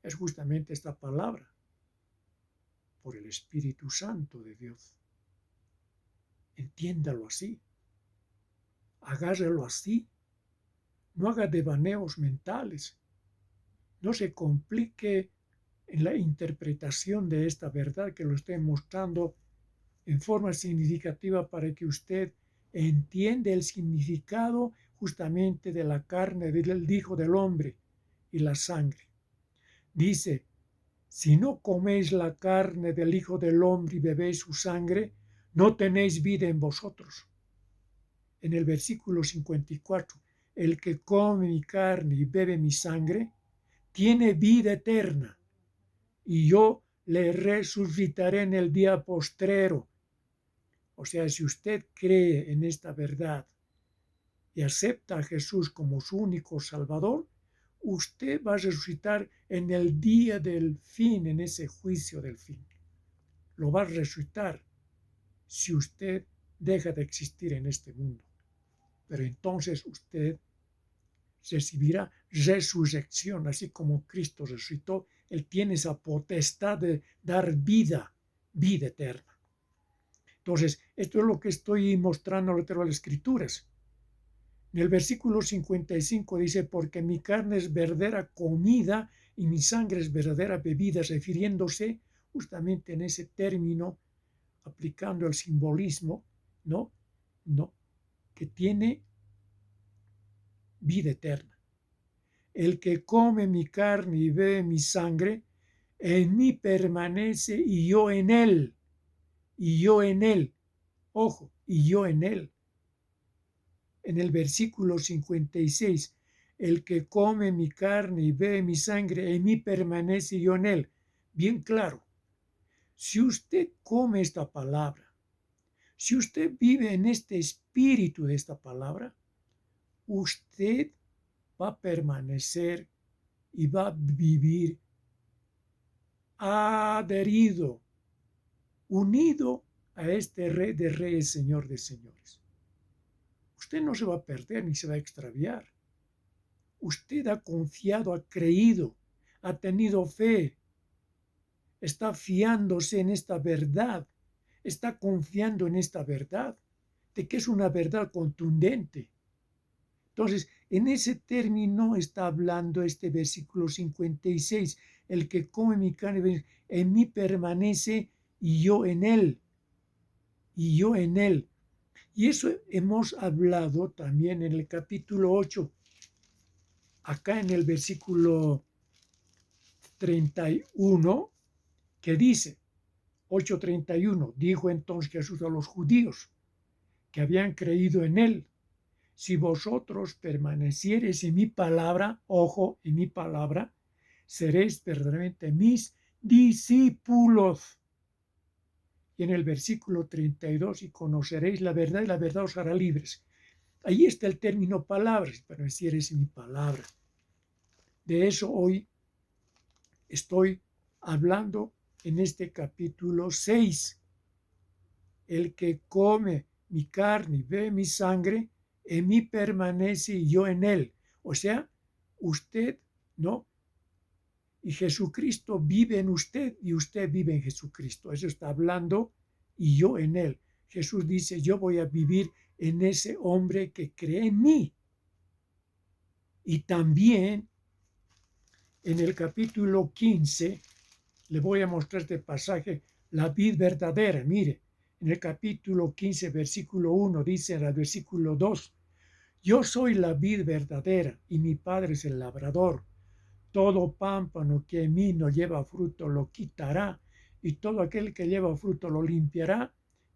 es justamente esta palabra, por el Espíritu Santo de Dios. Entiéndalo así. Agárrelo así. No haga devaneos mentales. No se complique en la interpretación de esta verdad que lo estoy mostrando en forma significativa para que usted entienda el significado justamente de la carne del Hijo del Hombre y la sangre. Dice, si no coméis la carne del Hijo del Hombre y bebéis su sangre, no tenéis vida en vosotros. En el versículo 54, el que come mi carne y bebe mi sangre, tiene vida eterna, y yo le resucitaré en el día postrero. O sea, si usted cree en esta verdad y acepta a Jesús como su único Salvador, usted va a resucitar en el día del fin, en ese juicio del fin. Lo va a resucitar si usted deja de existir en este mundo. Pero entonces usted recibirá resurrección, así como Cristo resucitó. Él tiene esa potestad de dar vida, vida eterna. Entonces, esto es lo que estoy mostrando a lo largo de las Escrituras. En el versículo 55 dice, porque mi carne es verdadera comida y mi sangre es verdadera bebida, refiriéndose justamente en ese término, aplicando el simbolismo, ¿no? Que tiene vida eterna. El que come mi carne y bebe mi sangre, en mí permanece y yo en él. Y yo en él. Ojo, y yo en él. En el versículo 56, el que come mi carne y bebe mi sangre, en mí permanece y yo en él. Bien claro, si usted come esta palabra, si usted vive en este espíritu de esta palabra, usted va a permanecer y va a vivir adherido, unido a este Rey de Reyes, Señor de Señores. Usted no se va a perder ni se va a extraviar. Usted ha confiado, ha creído, ha tenido fe, está fiándose en esta verdad, está confiando en esta verdad, de que es una verdad contundente. Entonces, en ese término está hablando este versículo 56, el que come mi carne, en mí permanece y yo en él, y yo en él. Y eso hemos hablado también en el capítulo 8, acá en el versículo 31, que dice, 8:31, dijo entonces Jesús a los judíos que habían creído en él, si vosotros permaneciereis en mi palabra, ojo, en mi palabra, seréis verdaderamente mis discípulos. Y en el versículo 32, y conoceréis la verdad y la verdad os hará libres. Ahí está el término palabra, si permaneciereis en mi palabra. De eso hoy estoy hablando en este capítulo 6. El que come mi carne y bebe mi sangre, en mí permanece y yo en él. O sea, usted, ¿no? Y Jesucristo vive en usted y usted vive en Jesucristo. Eso está hablando y yo en él. Jesús dice, yo voy a vivir en ese hombre que cree en mí. Y también en el capítulo 15, le voy a mostrar este pasaje, la vid verdadera. Mire, en el capítulo 15, versículo 1, dice en el versículo 2, yo soy la vid verdadera y mi Padre es el labrador. Todo pámpano que en mí no lleva fruto lo quitará, y todo aquel que lleva fruto lo limpiará,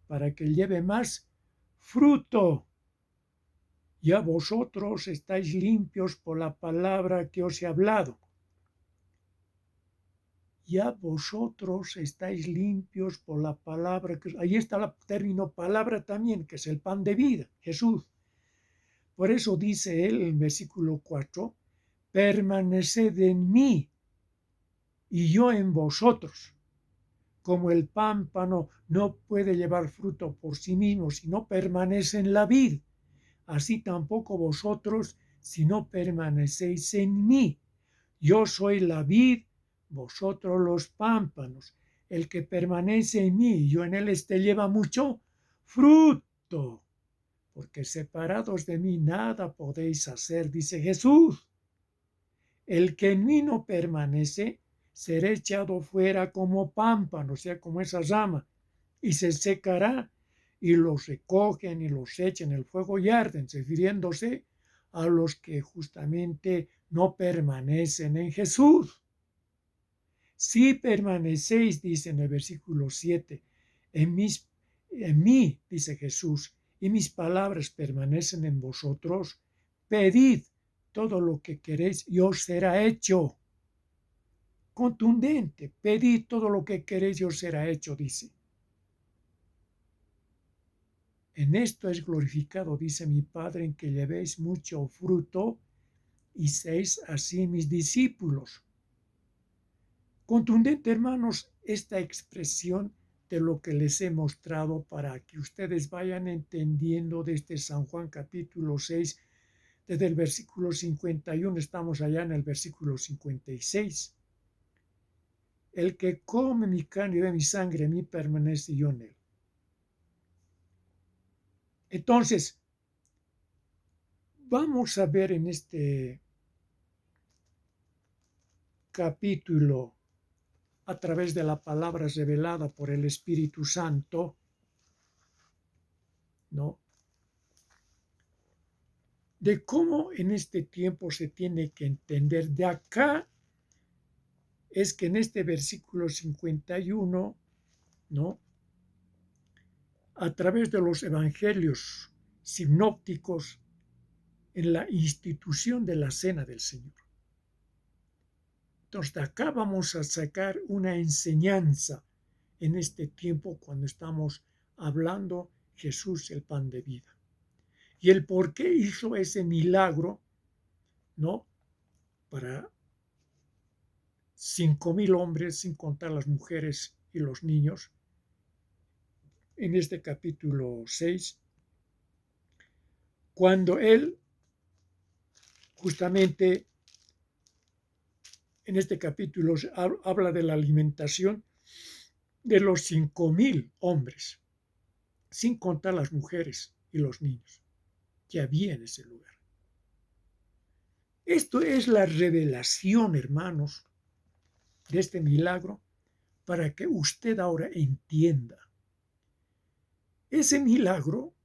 para que lleve más fruto. Ya vosotros estáis limpios por la palabra que os he hablado. Ya vosotros estáis limpios por la palabra que... Ahí está el término palabra también, que es el pan de vida, Jesús. Por eso dice él en versículo 4, permaneced en mí y yo en vosotros. Como el pámpano no puede llevar fruto por sí mismo si no permanece en la vid, así tampoco vosotros si no permanecéis en mí. Yo soy la vid, vosotros los pámpanos. El que permanece en mí y yo en él lleva mucho fruto, porque separados de mí nada podéis hacer, dice Jesús. El que en mí no permanece, será echado fuera como pámpano, o sea, como esa rama, y se secará, y los recogen y los echan en el fuego y arden, refiriéndose a los que justamente no permanecen en Jesús. Si permanecéis, dice en el versículo 7, en mí, dice Jesús, y mis palabras permanecen en vosotros, pedid todo lo que queréis y os será hecho. Contundente, pedid todo lo que queréis y os será hecho, dice. En esto es glorificado, dice mi Padre, en que llevéis mucho fruto y seáis así mis discípulos. Contundente, hermanos, esta expresión de lo que les he mostrado para que ustedes vayan entendiendo desde San Juan capítulo 6, desde el versículo 51, estamos allá en el versículo 56. El que come mi carne y bebe mi sangre, en mí permanece y yo en él. Entonces, vamos a ver en este capítulo, a través de la palabra revelada por el Espíritu Santo, ¿no?, de cómo en este tiempo se tiene que entender. De acá es que en este versículo 51, ¿no?, a través de los evangelios sinópticos, en la institución de la cena del Señor. Entonces, de acá vamos a sacar una enseñanza en este tiempo cuando estamos hablando Jesús, el pan de vida. Y el por qué hizo ese milagro, ¿no?, para 5,000 hombres, sin contar las mujeres y los niños. En este capítulo 6, cuando él justamente en este capítulo habla de la alimentación de los 5,000 hombres, sin contar las mujeres y los niños que había en ese lugar. Esto es la revelación, hermanos, de este milagro, para que usted ahora entienda. Ese milagro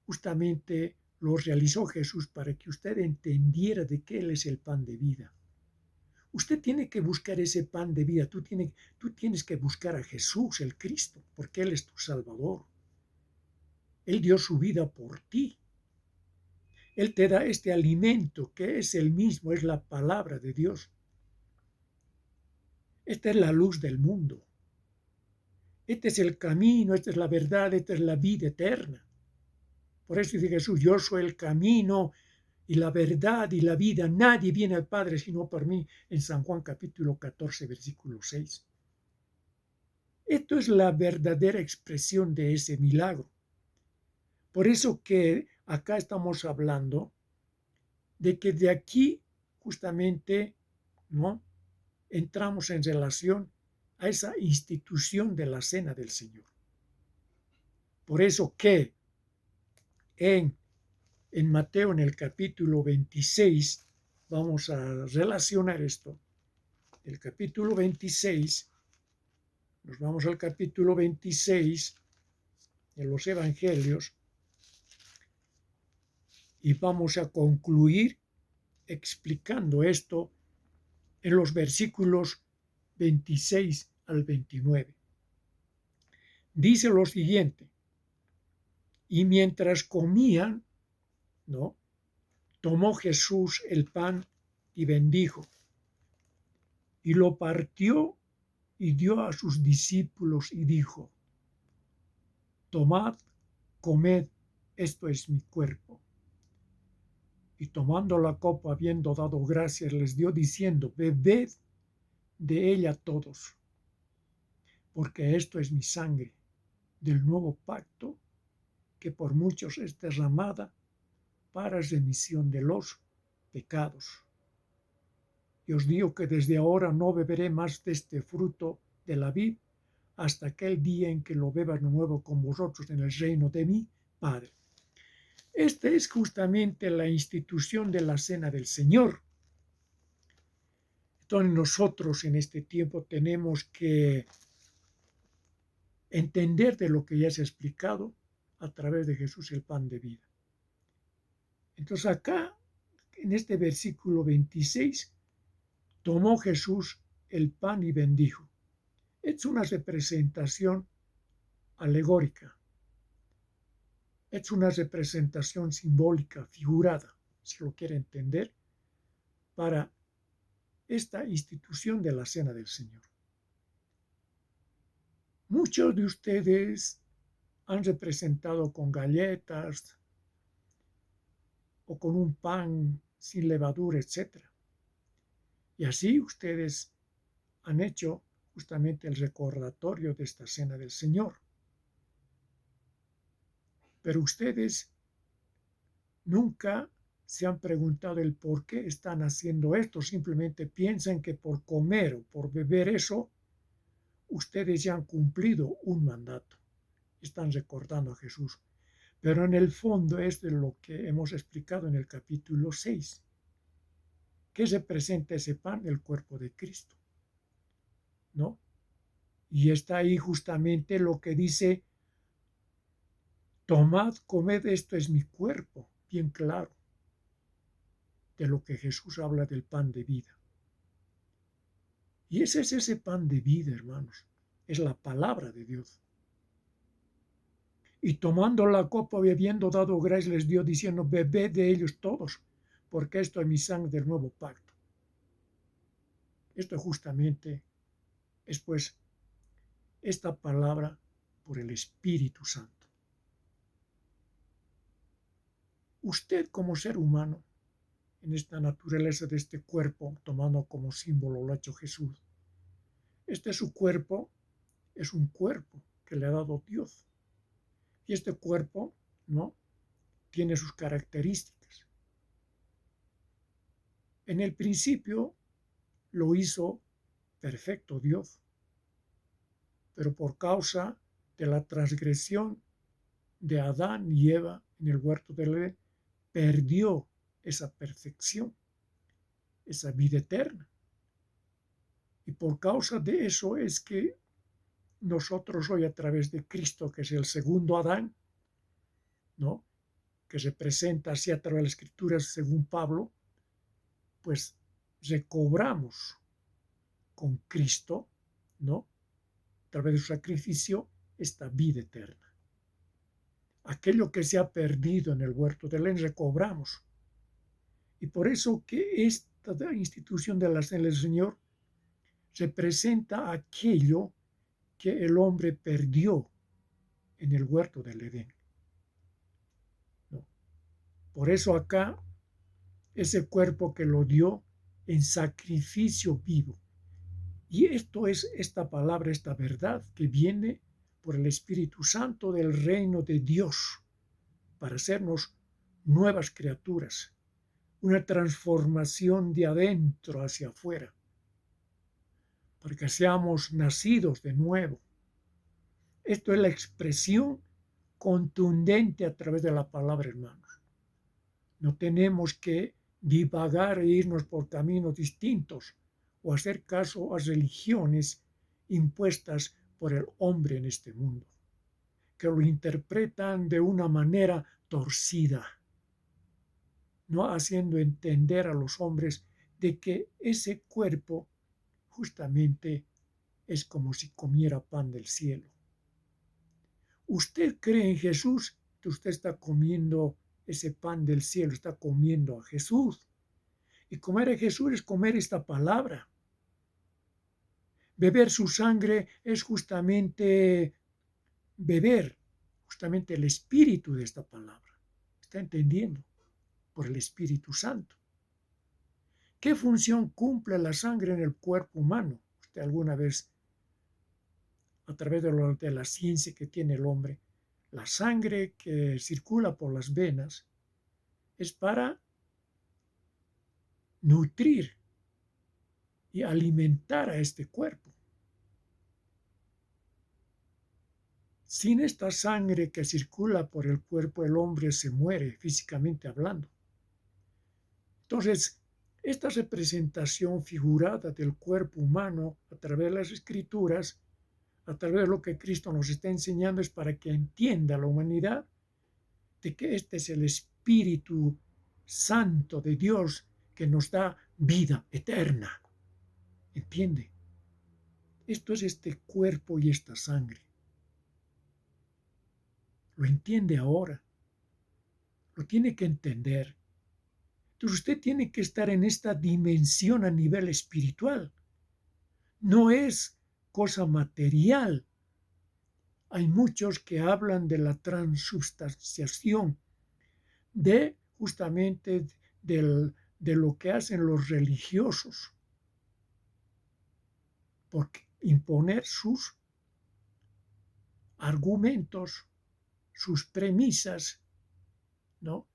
justamente lo realizó Jesús para que usted entendiera de que Él es el pan de vida. Usted tiene que buscar ese pan de vida. Tú tienes que buscar a Jesús, el Cristo, porque Él es tu Salvador. Él dio su vida por ti. Él te da este alimento que es el mismo, es la palabra de Dios. Esta es la luz del mundo. Este es el camino, esta es la verdad, esta es la vida eterna. Por eso dice Jesús, yo soy el camino y la verdad y la vida. Nadie viene al Padre sino por mí, en San Juan capítulo 14, versículo 6. Esto es la verdadera expresión de ese milagro. Por eso que acá estamos hablando de que de aquí justamente, ¿no?, entramos en relación a esa institución de la cena del Señor. Por eso que en Mateo, en el capítulo 26, vamos a relacionar esto. El capítulo 26, nos vamos al capítulo 26 de los Evangelios y vamos a concluir explicando esto en los versículos 26 al 29. Dice lo siguiente: y mientras comían, ¿no?, tomó Jesús el pan y bendijo, y lo partió y dio a sus discípulos y dijo: tomad, comed, esto es mi cuerpo. Y tomando la copa, habiendo dado gracias, les dio diciendo: bebed de ella todos, porque esto es mi sangre del nuevo pacto, que por muchos es derramada para remisión de los pecados. Y os digo que desde ahora no beberé más de este fruto de la vid hasta aquel día en que lo beba de nuevo con vosotros en el reino de mi Padre. Esta es justamente la institución de la cena del Señor. Entonces nosotros en este tiempo tenemos que entender de lo que ya se ha explicado a través de Jesús, el pan de vida. Entonces acá, en este versículo 26, tomó Jesús el pan y bendijo. Es una representación alegórica. Es una representación simbólica, figurada, si lo quiere entender, para esta institución de la Cena del Señor. Muchos de ustedes han representado con galletas o con un pan sin levadura, etc. Y así ustedes han hecho justamente el recordatorio de esta Cena del Señor. Pero ustedes nunca se han preguntado el por qué están haciendo esto. Simplemente piensan que por comer o por beber eso, ustedes ya han cumplido un mandato. Están recordando a Jesús. Pero en el fondo es de lo que hemos explicado en el capítulo 6. ¿Qué representa ese pan? El cuerpo de Cristo, ¿no? Y está ahí justamente lo que dice: tomad, comed, esto es mi cuerpo, bien claro, de lo que Jesús habla del pan de vida. Y ese es ese pan de vida, hermanos, es la palabra de Dios. Y tomando la copa y habiendo dado gracias les dio, diciendo: bebed de ellos todos, porque esto es mi sangre del nuevo pacto. Esto justamente es pues esta palabra por el Espíritu Santo. Usted como ser humano, en esta naturaleza de este cuerpo, tomando como símbolo lo ha hecho Jesús, este su cuerpo es un cuerpo que le ha dado Dios. Y este cuerpo, ¿no?, tiene sus características. En el principio lo hizo perfecto Dios, pero por causa de la transgresión de Adán y Eva en el huerto del Edén, perdió esa perfección, esa vida eterna. Y por causa de eso es que nosotros hoy, a través de Cristo, que es el segundo Adán, ¿no?, que se presenta así a través de las Escrituras según Pablo, pues recobramos con Cristo, ¿no?, a través de su sacrificio, esta vida eterna. Aquello que se ha perdido en el huerto del Edén, recobramos. Y por eso que esta institución de la Cena del Señor representa aquello que el hombre perdió en el huerto del Edén, ¿no? Por eso acá, ese cuerpo que lo dio en sacrificio vivo. Y esto es esta palabra, esta verdad que viene por el Espíritu Santo del reino de Dios para hacernos nuevas criaturas, una transformación de adentro hacia afuera, para que seamos nacidos de nuevo. Esto es la expresión contundente a través de la palabra, hermanos. No tenemos que divagar e irnos por caminos distintos o hacer caso a religiones impuestas por el hombre en este mundo, que lo interpretan de una manera torcida, no haciendo entender a los hombres de que ese cuerpo justamente es como si comiera pan del cielo. Usted cree en Jesús, que usted está comiendo ese pan del cielo, está comiendo a Jesús. Y comer a Jesús es comer esta palabra. Beber su sangre es justamente beber justamente el espíritu de esta palabra. ¿Está entendiendo? Por el Espíritu Santo. ¿Qué función cumple la sangre en el cuerpo humano? Usted alguna vez, a través de la ciencia que tiene el hombre, la sangre que circula por las venas es para nutrir y alimentar a este cuerpo. Sin esta sangre que circula por el cuerpo, el hombre se muere físicamente hablando. Entonces, Esta representación figurada del cuerpo humano a través de las Escrituras, a través de lo que Cristo nos está enseñando, es para que entienda la humanidad de que este es el Espíritu Santo de Dios que nos da vida eterna. ¿Entiende? Esto es este cuerpo y esta sangre. Lo entiende ahora. Lo tiene que entender. Entonces usted tiene que estar en esta dimensión a nivel espiritual. No es cosa material. Hay muchos que hablan de la transubstanciación, de justamente de lo que hacen los religiosos, porque imponer sus argumentos, sus premisas, ¿no?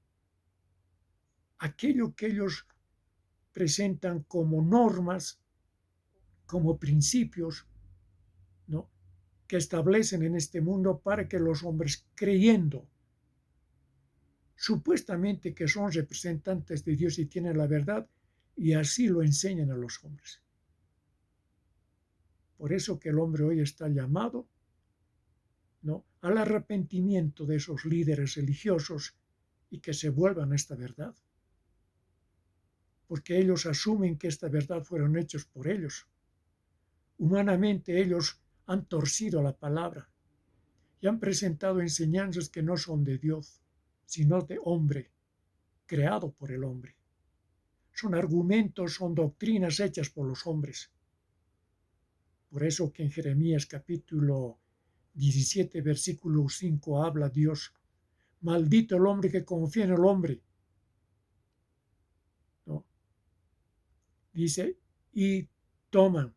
Aquello que ellos presentan como normas, como principios, ¿no? Que establecen en este mundo para que los hombres, creyendo supuestamente que son representantes de Dios y tienen la verdad, y así lo enseñan a los hombres. Por eso que el hombre hoy está llamado, ¿no?, al arrepentimiento de esos líderes religiosos y que se vuelvan a esta verdad. Porque ellos asumen que esta verdad fueron hechos por ellos. Humanamente ellos han torcido la palabra y han presentado enseñanzas que no son de Dios, sino de hombre, creado por el hombre. Son argumentos, son doctrinas hechas por los hombres. Por eso que en Jeremías capítulo 17, versículo 5 habla Dios: maldito el hombre que confía en el hombre. ¿No? Dice, y toman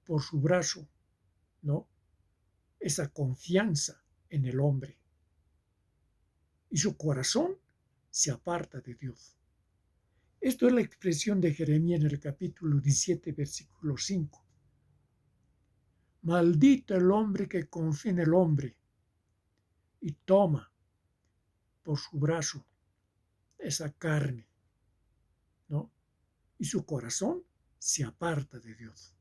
por su brazo, ¿no?, esa confianza en el hombre. Y su corazón se aparta de Dios. Esto es la expresión de Jeremías en el capítulo 17, versículo 5. Maldito el hombre que confía en el hombre y toma por su brazo esa carne, ¿no? Y su corazón se aparta de Dios.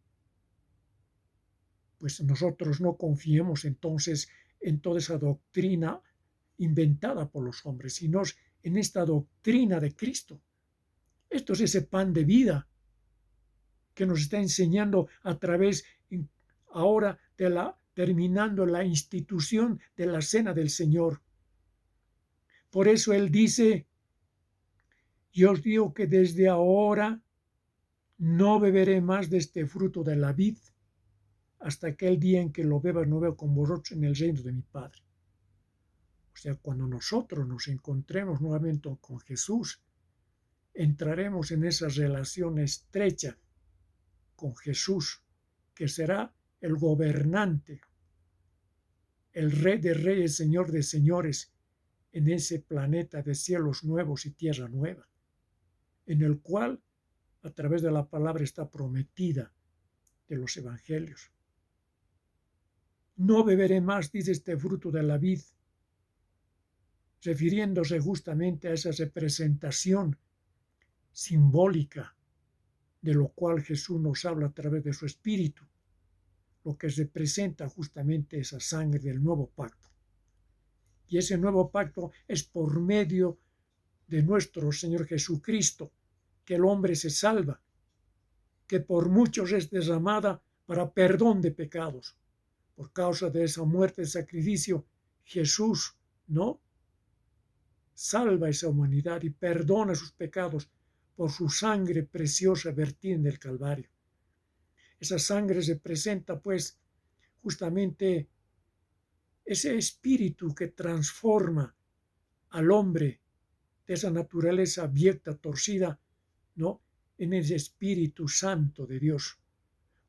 Pues nosotros no confiemos entonces en toda esa doctrina inventada por los hombres, sino en esta doctrina de Cristo. Esto es ese pan de vida que nos está enseñando a través ahora terminando la institución de la cena del Señor. Por eso Él dice: yo os digo que desde ahora no beberé más de este fruto de la vid hasta aquel día en que lo beba nuevo con vosotros en el reino de mi Padre. O sea, cuando nosotros nos encontremos nuevamente con Jesús, entraremos en esa relación estrecha con Jesús, que será el gobernante, el Rey de Reyes, Señor de Señores, en ese planeta de cielos nuevos y tierra nueva, en el cual, a través de la palabra está prometida de los evangelios. No beberé más, dice, este fruto de la vid, refiriéndose justamente a esa representación simbólica de lo cual Jesús nos habla a través de su Espíritu, lo que representa justamente esa sangre del nuevo pacto. Y ese nuevo pacto es por medio de nuestro Señor Jesucristo, que el hombre se salva, que por muchos es derramada para perdón de pecados. Por causa de esa muerte de sacrificio, Jesús, ¿no?, salva a esa humanidad y perdona sus pecados por su sangre preciosa vertida en el Calvario. Esa sangre representa, pues, justamente ese espíritu que transforma al hombre de esa naturaleza abyecta, torcida, ¿no?, en ese Espíritu Santo de Dios.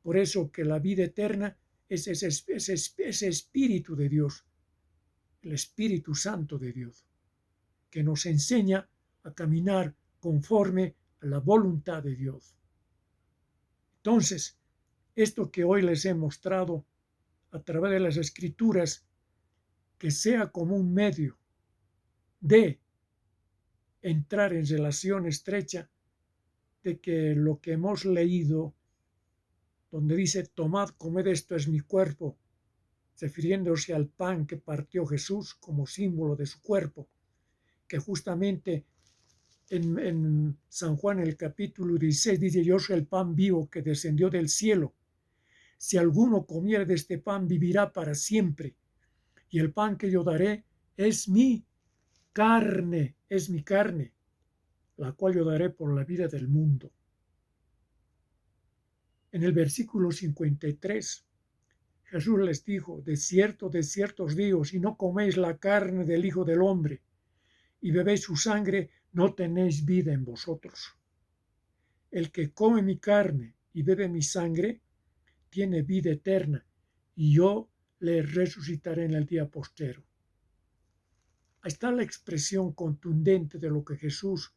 Por eso que la vida eterna es ese Espíritu de Dios, el Espíritu Santo de Dios, que nos enseña a caminar conforme a la voluntad de Dios. Entonces, esto que hoy les he mostrado a través de las Escrituras, que sea como un medio de entrar en relación estrecha de que lo que hemos leído, donde dice, tomad, comed, esto es mi cuerpo, refiriéndose al pan que partió Jesús como símbolo de su cuerpo, que justamente en San Juan, el capítulo 16, dice, yo soy el pan vivo que descendió del cielo. Si alguno comiere de este pan, vivirá para siempre. Y el pan que yo daré es mi carne, la cual yo daré por la vida del mundo. En el versículo 53, Jesús les dijo, de cierto os digo, si no coméis la carne del Hijo del Hombre y bebéis su sangre, no tenéis vida en vosotros. El que come mi carne y bebe mi sangre, tiene vida eterna, y yo le resucitaré en el día postrero. Ahí está la expresión contundente de lo que Jesús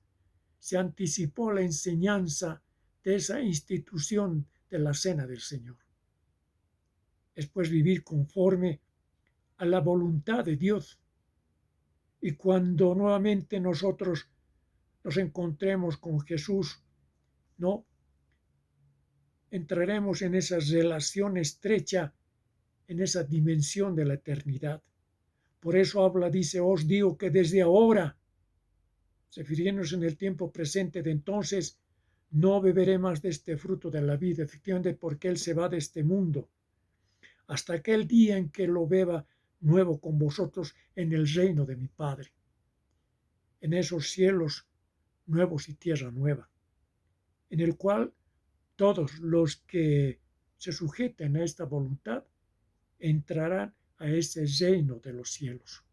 se anticipó a la enseñanza de esa institución de la cena del Señor. Es pues vivir conforme a la voluntad de Dios. Y cuando nuevamente nosotros nos encontremos con Jesús, no entraremos en esa relación estrecha, en esa dimensión de la eternidad. Por eso dice, os digo que desde ahora, refiriéndose en el tiempo presente de entonces, no beberé más de este fruto de la vida, efectivamente porque Él se va de este mundo, hasta aquel día en que lo beba nuevo con vosotros en el reino de mi Padre, en esos cielos nuevos y tierra nueva, en el cual todos los que se sujeten a esta voluntad entrarán a ese reino de los cielos.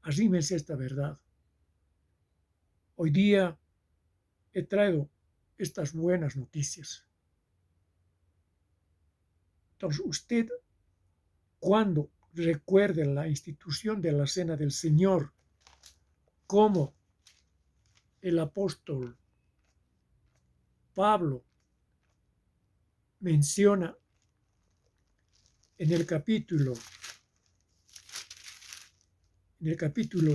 Asímese esta verdad. Hoy día he traído estas buenas noticias. Entonces, usted, cuando recuerde la institución de la Cena del Señor, como el apóstol Pablo menciona en el capítulo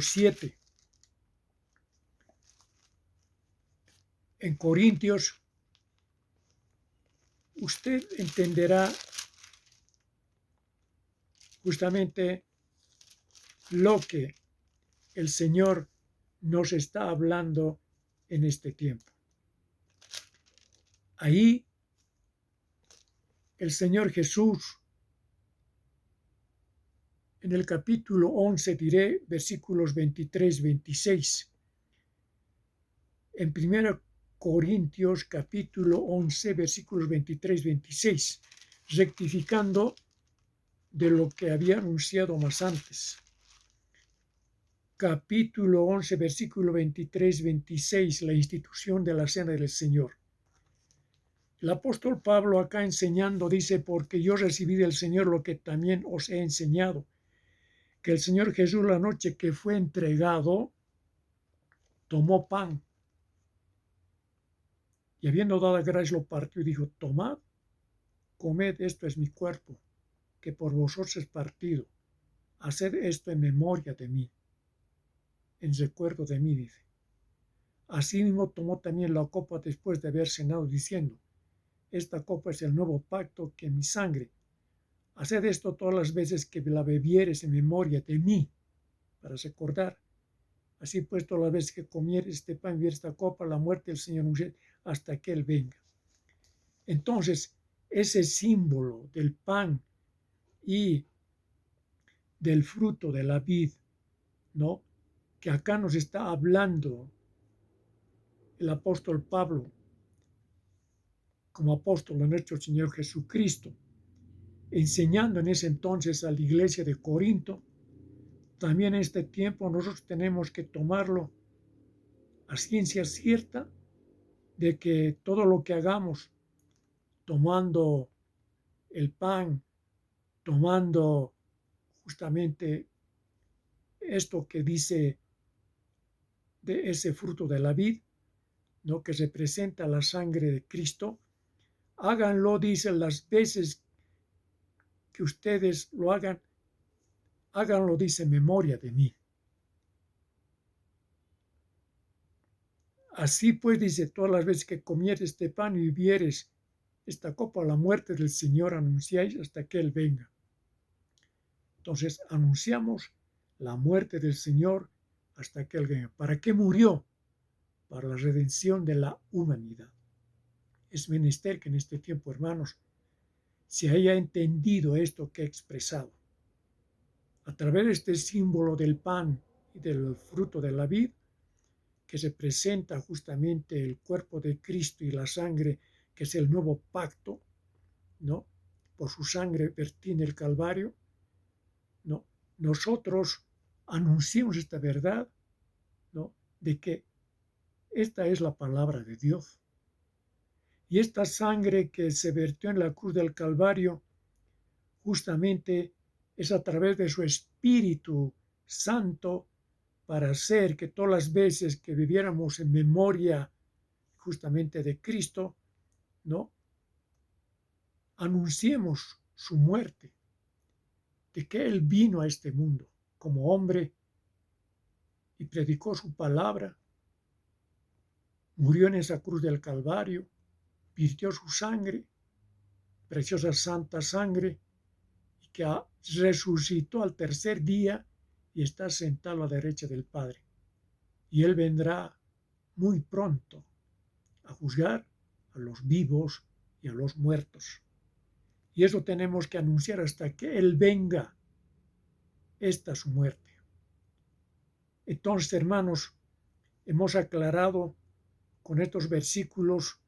7, en Corintios, usted entenderá justamente lo que el Señor nos está hablando en este tiempo. Ahí el Señor Jesús, en el capítulo 11, diré, versículos 23-26, en 1 Corintios capítulo 11, versículos 23-26, rectificando de lo que había anunciado más antes. Capítulo 11, versículo 23-26, la institución de la Cena del Señor. El apóstol Pablo acá enseñando dice, porque yo recibí del Señor lo que también os he enseñado, que el Señor Jesús la noche que fue entregado, tomó pan y habiendo dado gracias lo partió y dijo, tomad, comed, esto es mi cuerpo, que por vosotros es partido. Haced esto en memoria de mí, en recuerdo de mí, dice. Asimismo tomó también la copa después de haber cenado, diciendo, esta copa es el nuevo pacto que mi sangre. Haced esto todas las veces que la bebieres en memoria de mí, para recordar. Así pues, todas las veces que comieres este pan y esta copa, la muerte del Señor hasta que Él venga. Entonces, ese símbolo del pan y del fruto de la vid, ¿no?, que acá nos está hablando el apóstol Pablo como apóstol de nuestro Señor Jesucristo, enseñando en ese entonces a la iglesia de Corinto. También en este tiempo nosotros tenemos que tomarlo a ciencia cierta de que todo lo que hagamos tomando el pan, tomando justamente esto que dice de ese fruto de la vid, ¿no?, que representa la sangre de Cristo, háganlo, dice, las veces que ustedes lo hagan, háganlo, dice, en memoria de mí. Así pues, dice, todas las veces que comieres este pan y bebieres esta copa, la muerte del Señor anunciáis hasta que Él venga. Entonces, anunciamos la muerte del Señor hasta que Él venga. ¿Para qué murió? Para la redención de la humanidad. Es menester que en este tiempo, hermanos, se haya entendido esto que he expresado. A través de este símbolo del pan y del fruto de la vid, que se presenta justamente el cuerpo de Cristo y la sangre, que es el nuevo pacto, ¿no? Por su sangre vertida en el Calvario, ¿no? Nosotros anunciamos esta verdad, ¿no? De que esta es la palabra de Dios. Y esta sangre que se vertió en la cruz del Calvario, justamente es a través de su Espíritu Santo, para hacer que todas las veces que viviéramos en memoria justamente de Cristo, ¿no? Anunciemos su muerte, de que Él vino a este mundo como hombre y predicó su palabra, murió en esa cruz del Calvario, virtió su sangre, preciosa santa sangre, y que resucitó al tercer día y está sentado a la derecha del Padre. Y Él vendrá muy pronto a juzgar a los vivos y a los muertos. Y eso tenemos que anunciar hasta que Él venga. Esta es su muerte. Entonces, hermanos, hemos aclarado con estos versículos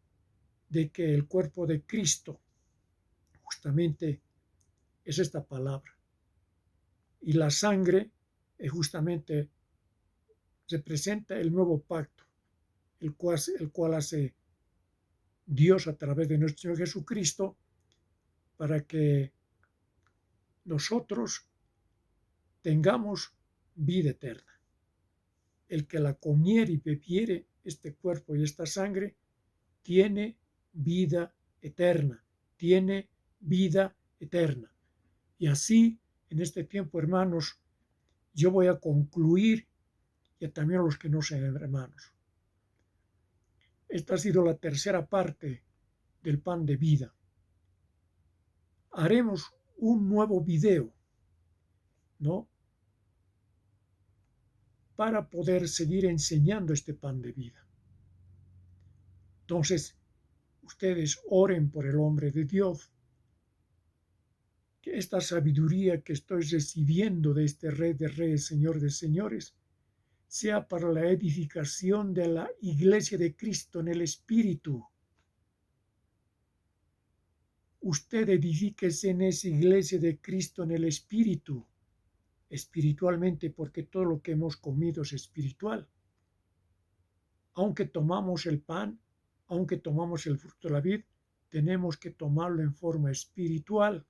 de que el cuerpo de Cristo justamente es esta palabra. Y la sangre justamente representa el nuevo pacto, el cual hace Dios a través de nuestro Señor Jesucristo para que nosotros tengamos vida eterna. El que la comiere y bebiere este cuerpo y esta sangre tiene vida eterna, tiene vida eterna. Y así, en este tiempo, hermanos, yo voy a concluir, y también a los que no sean hermanos. Esta ha sido la tercera parte del pan de vida. Haremos un nuevo video, ¿no? Para poder seguir enseñando este pan de vida. Entonces, ustedes oren por el hombre de Dios, que esta sabiduría que estoy recibiendo de este Rey de Reyes, Señor de Señores, sea para la edificación de la Iglesia de Cristo en el Espíritu. Usted edifíquese en esa Iglesia de Cristo en el Espíritu, espiritualmente, porque todo lo que hemos comido es espiritual. Aunque tomamos el pan, aunque tomamos el fruto de la vid, tenemos que tomarlo en forma espiritual.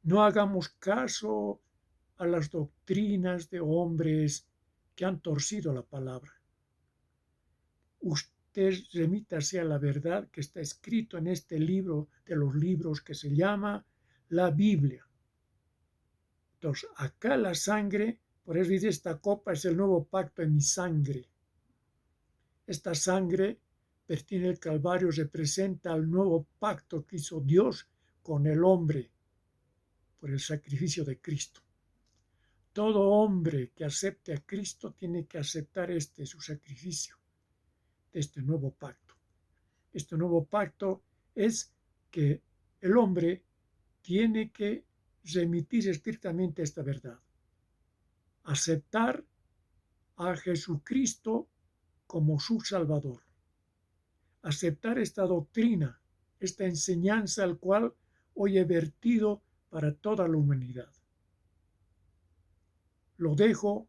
No hagamos caso a las doctrinas de hombres que han torcido la palabra. Usted remítase a la verdad que está escrito en este libro de los libros que se llama la Biblia. Entonces, acá la sangre, por eso dice, esta copa es el nuevo pacto en mi sangre. Esta sangre vertida en el Calvario representa el nuevo pacto que hizo Dios con el hombre por el sacrificio de Cristo. Todo hombre que acepte a Cristo tiene que aceptar su sacrificio de este nuevo pacto. Este nuevo pacto es que el hombre tiene que remitir estrictamente esta verdad. Aceptar a Jesucristo como su Salvador. Aceptar esta doctrina, esta enseñanza al cual hoy he vertido para toda la humanidad. Lo dejo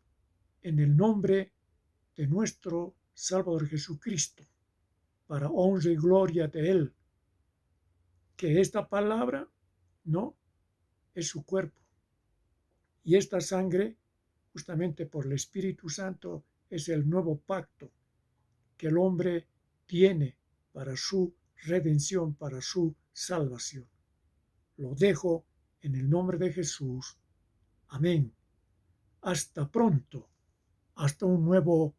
en el nombre de nuestro Salvador Jesucristo, para honra y gloria de Él, que esta palabra no es su cuerpo. Y esta sangre, justamente por el Espíritu Santo, es el nuevo pacto que el hombre tiene para su redención, para su salvación. Lo dejo en el nombre de Jesús. Amén. Hasta pronto. Hasta un nuevo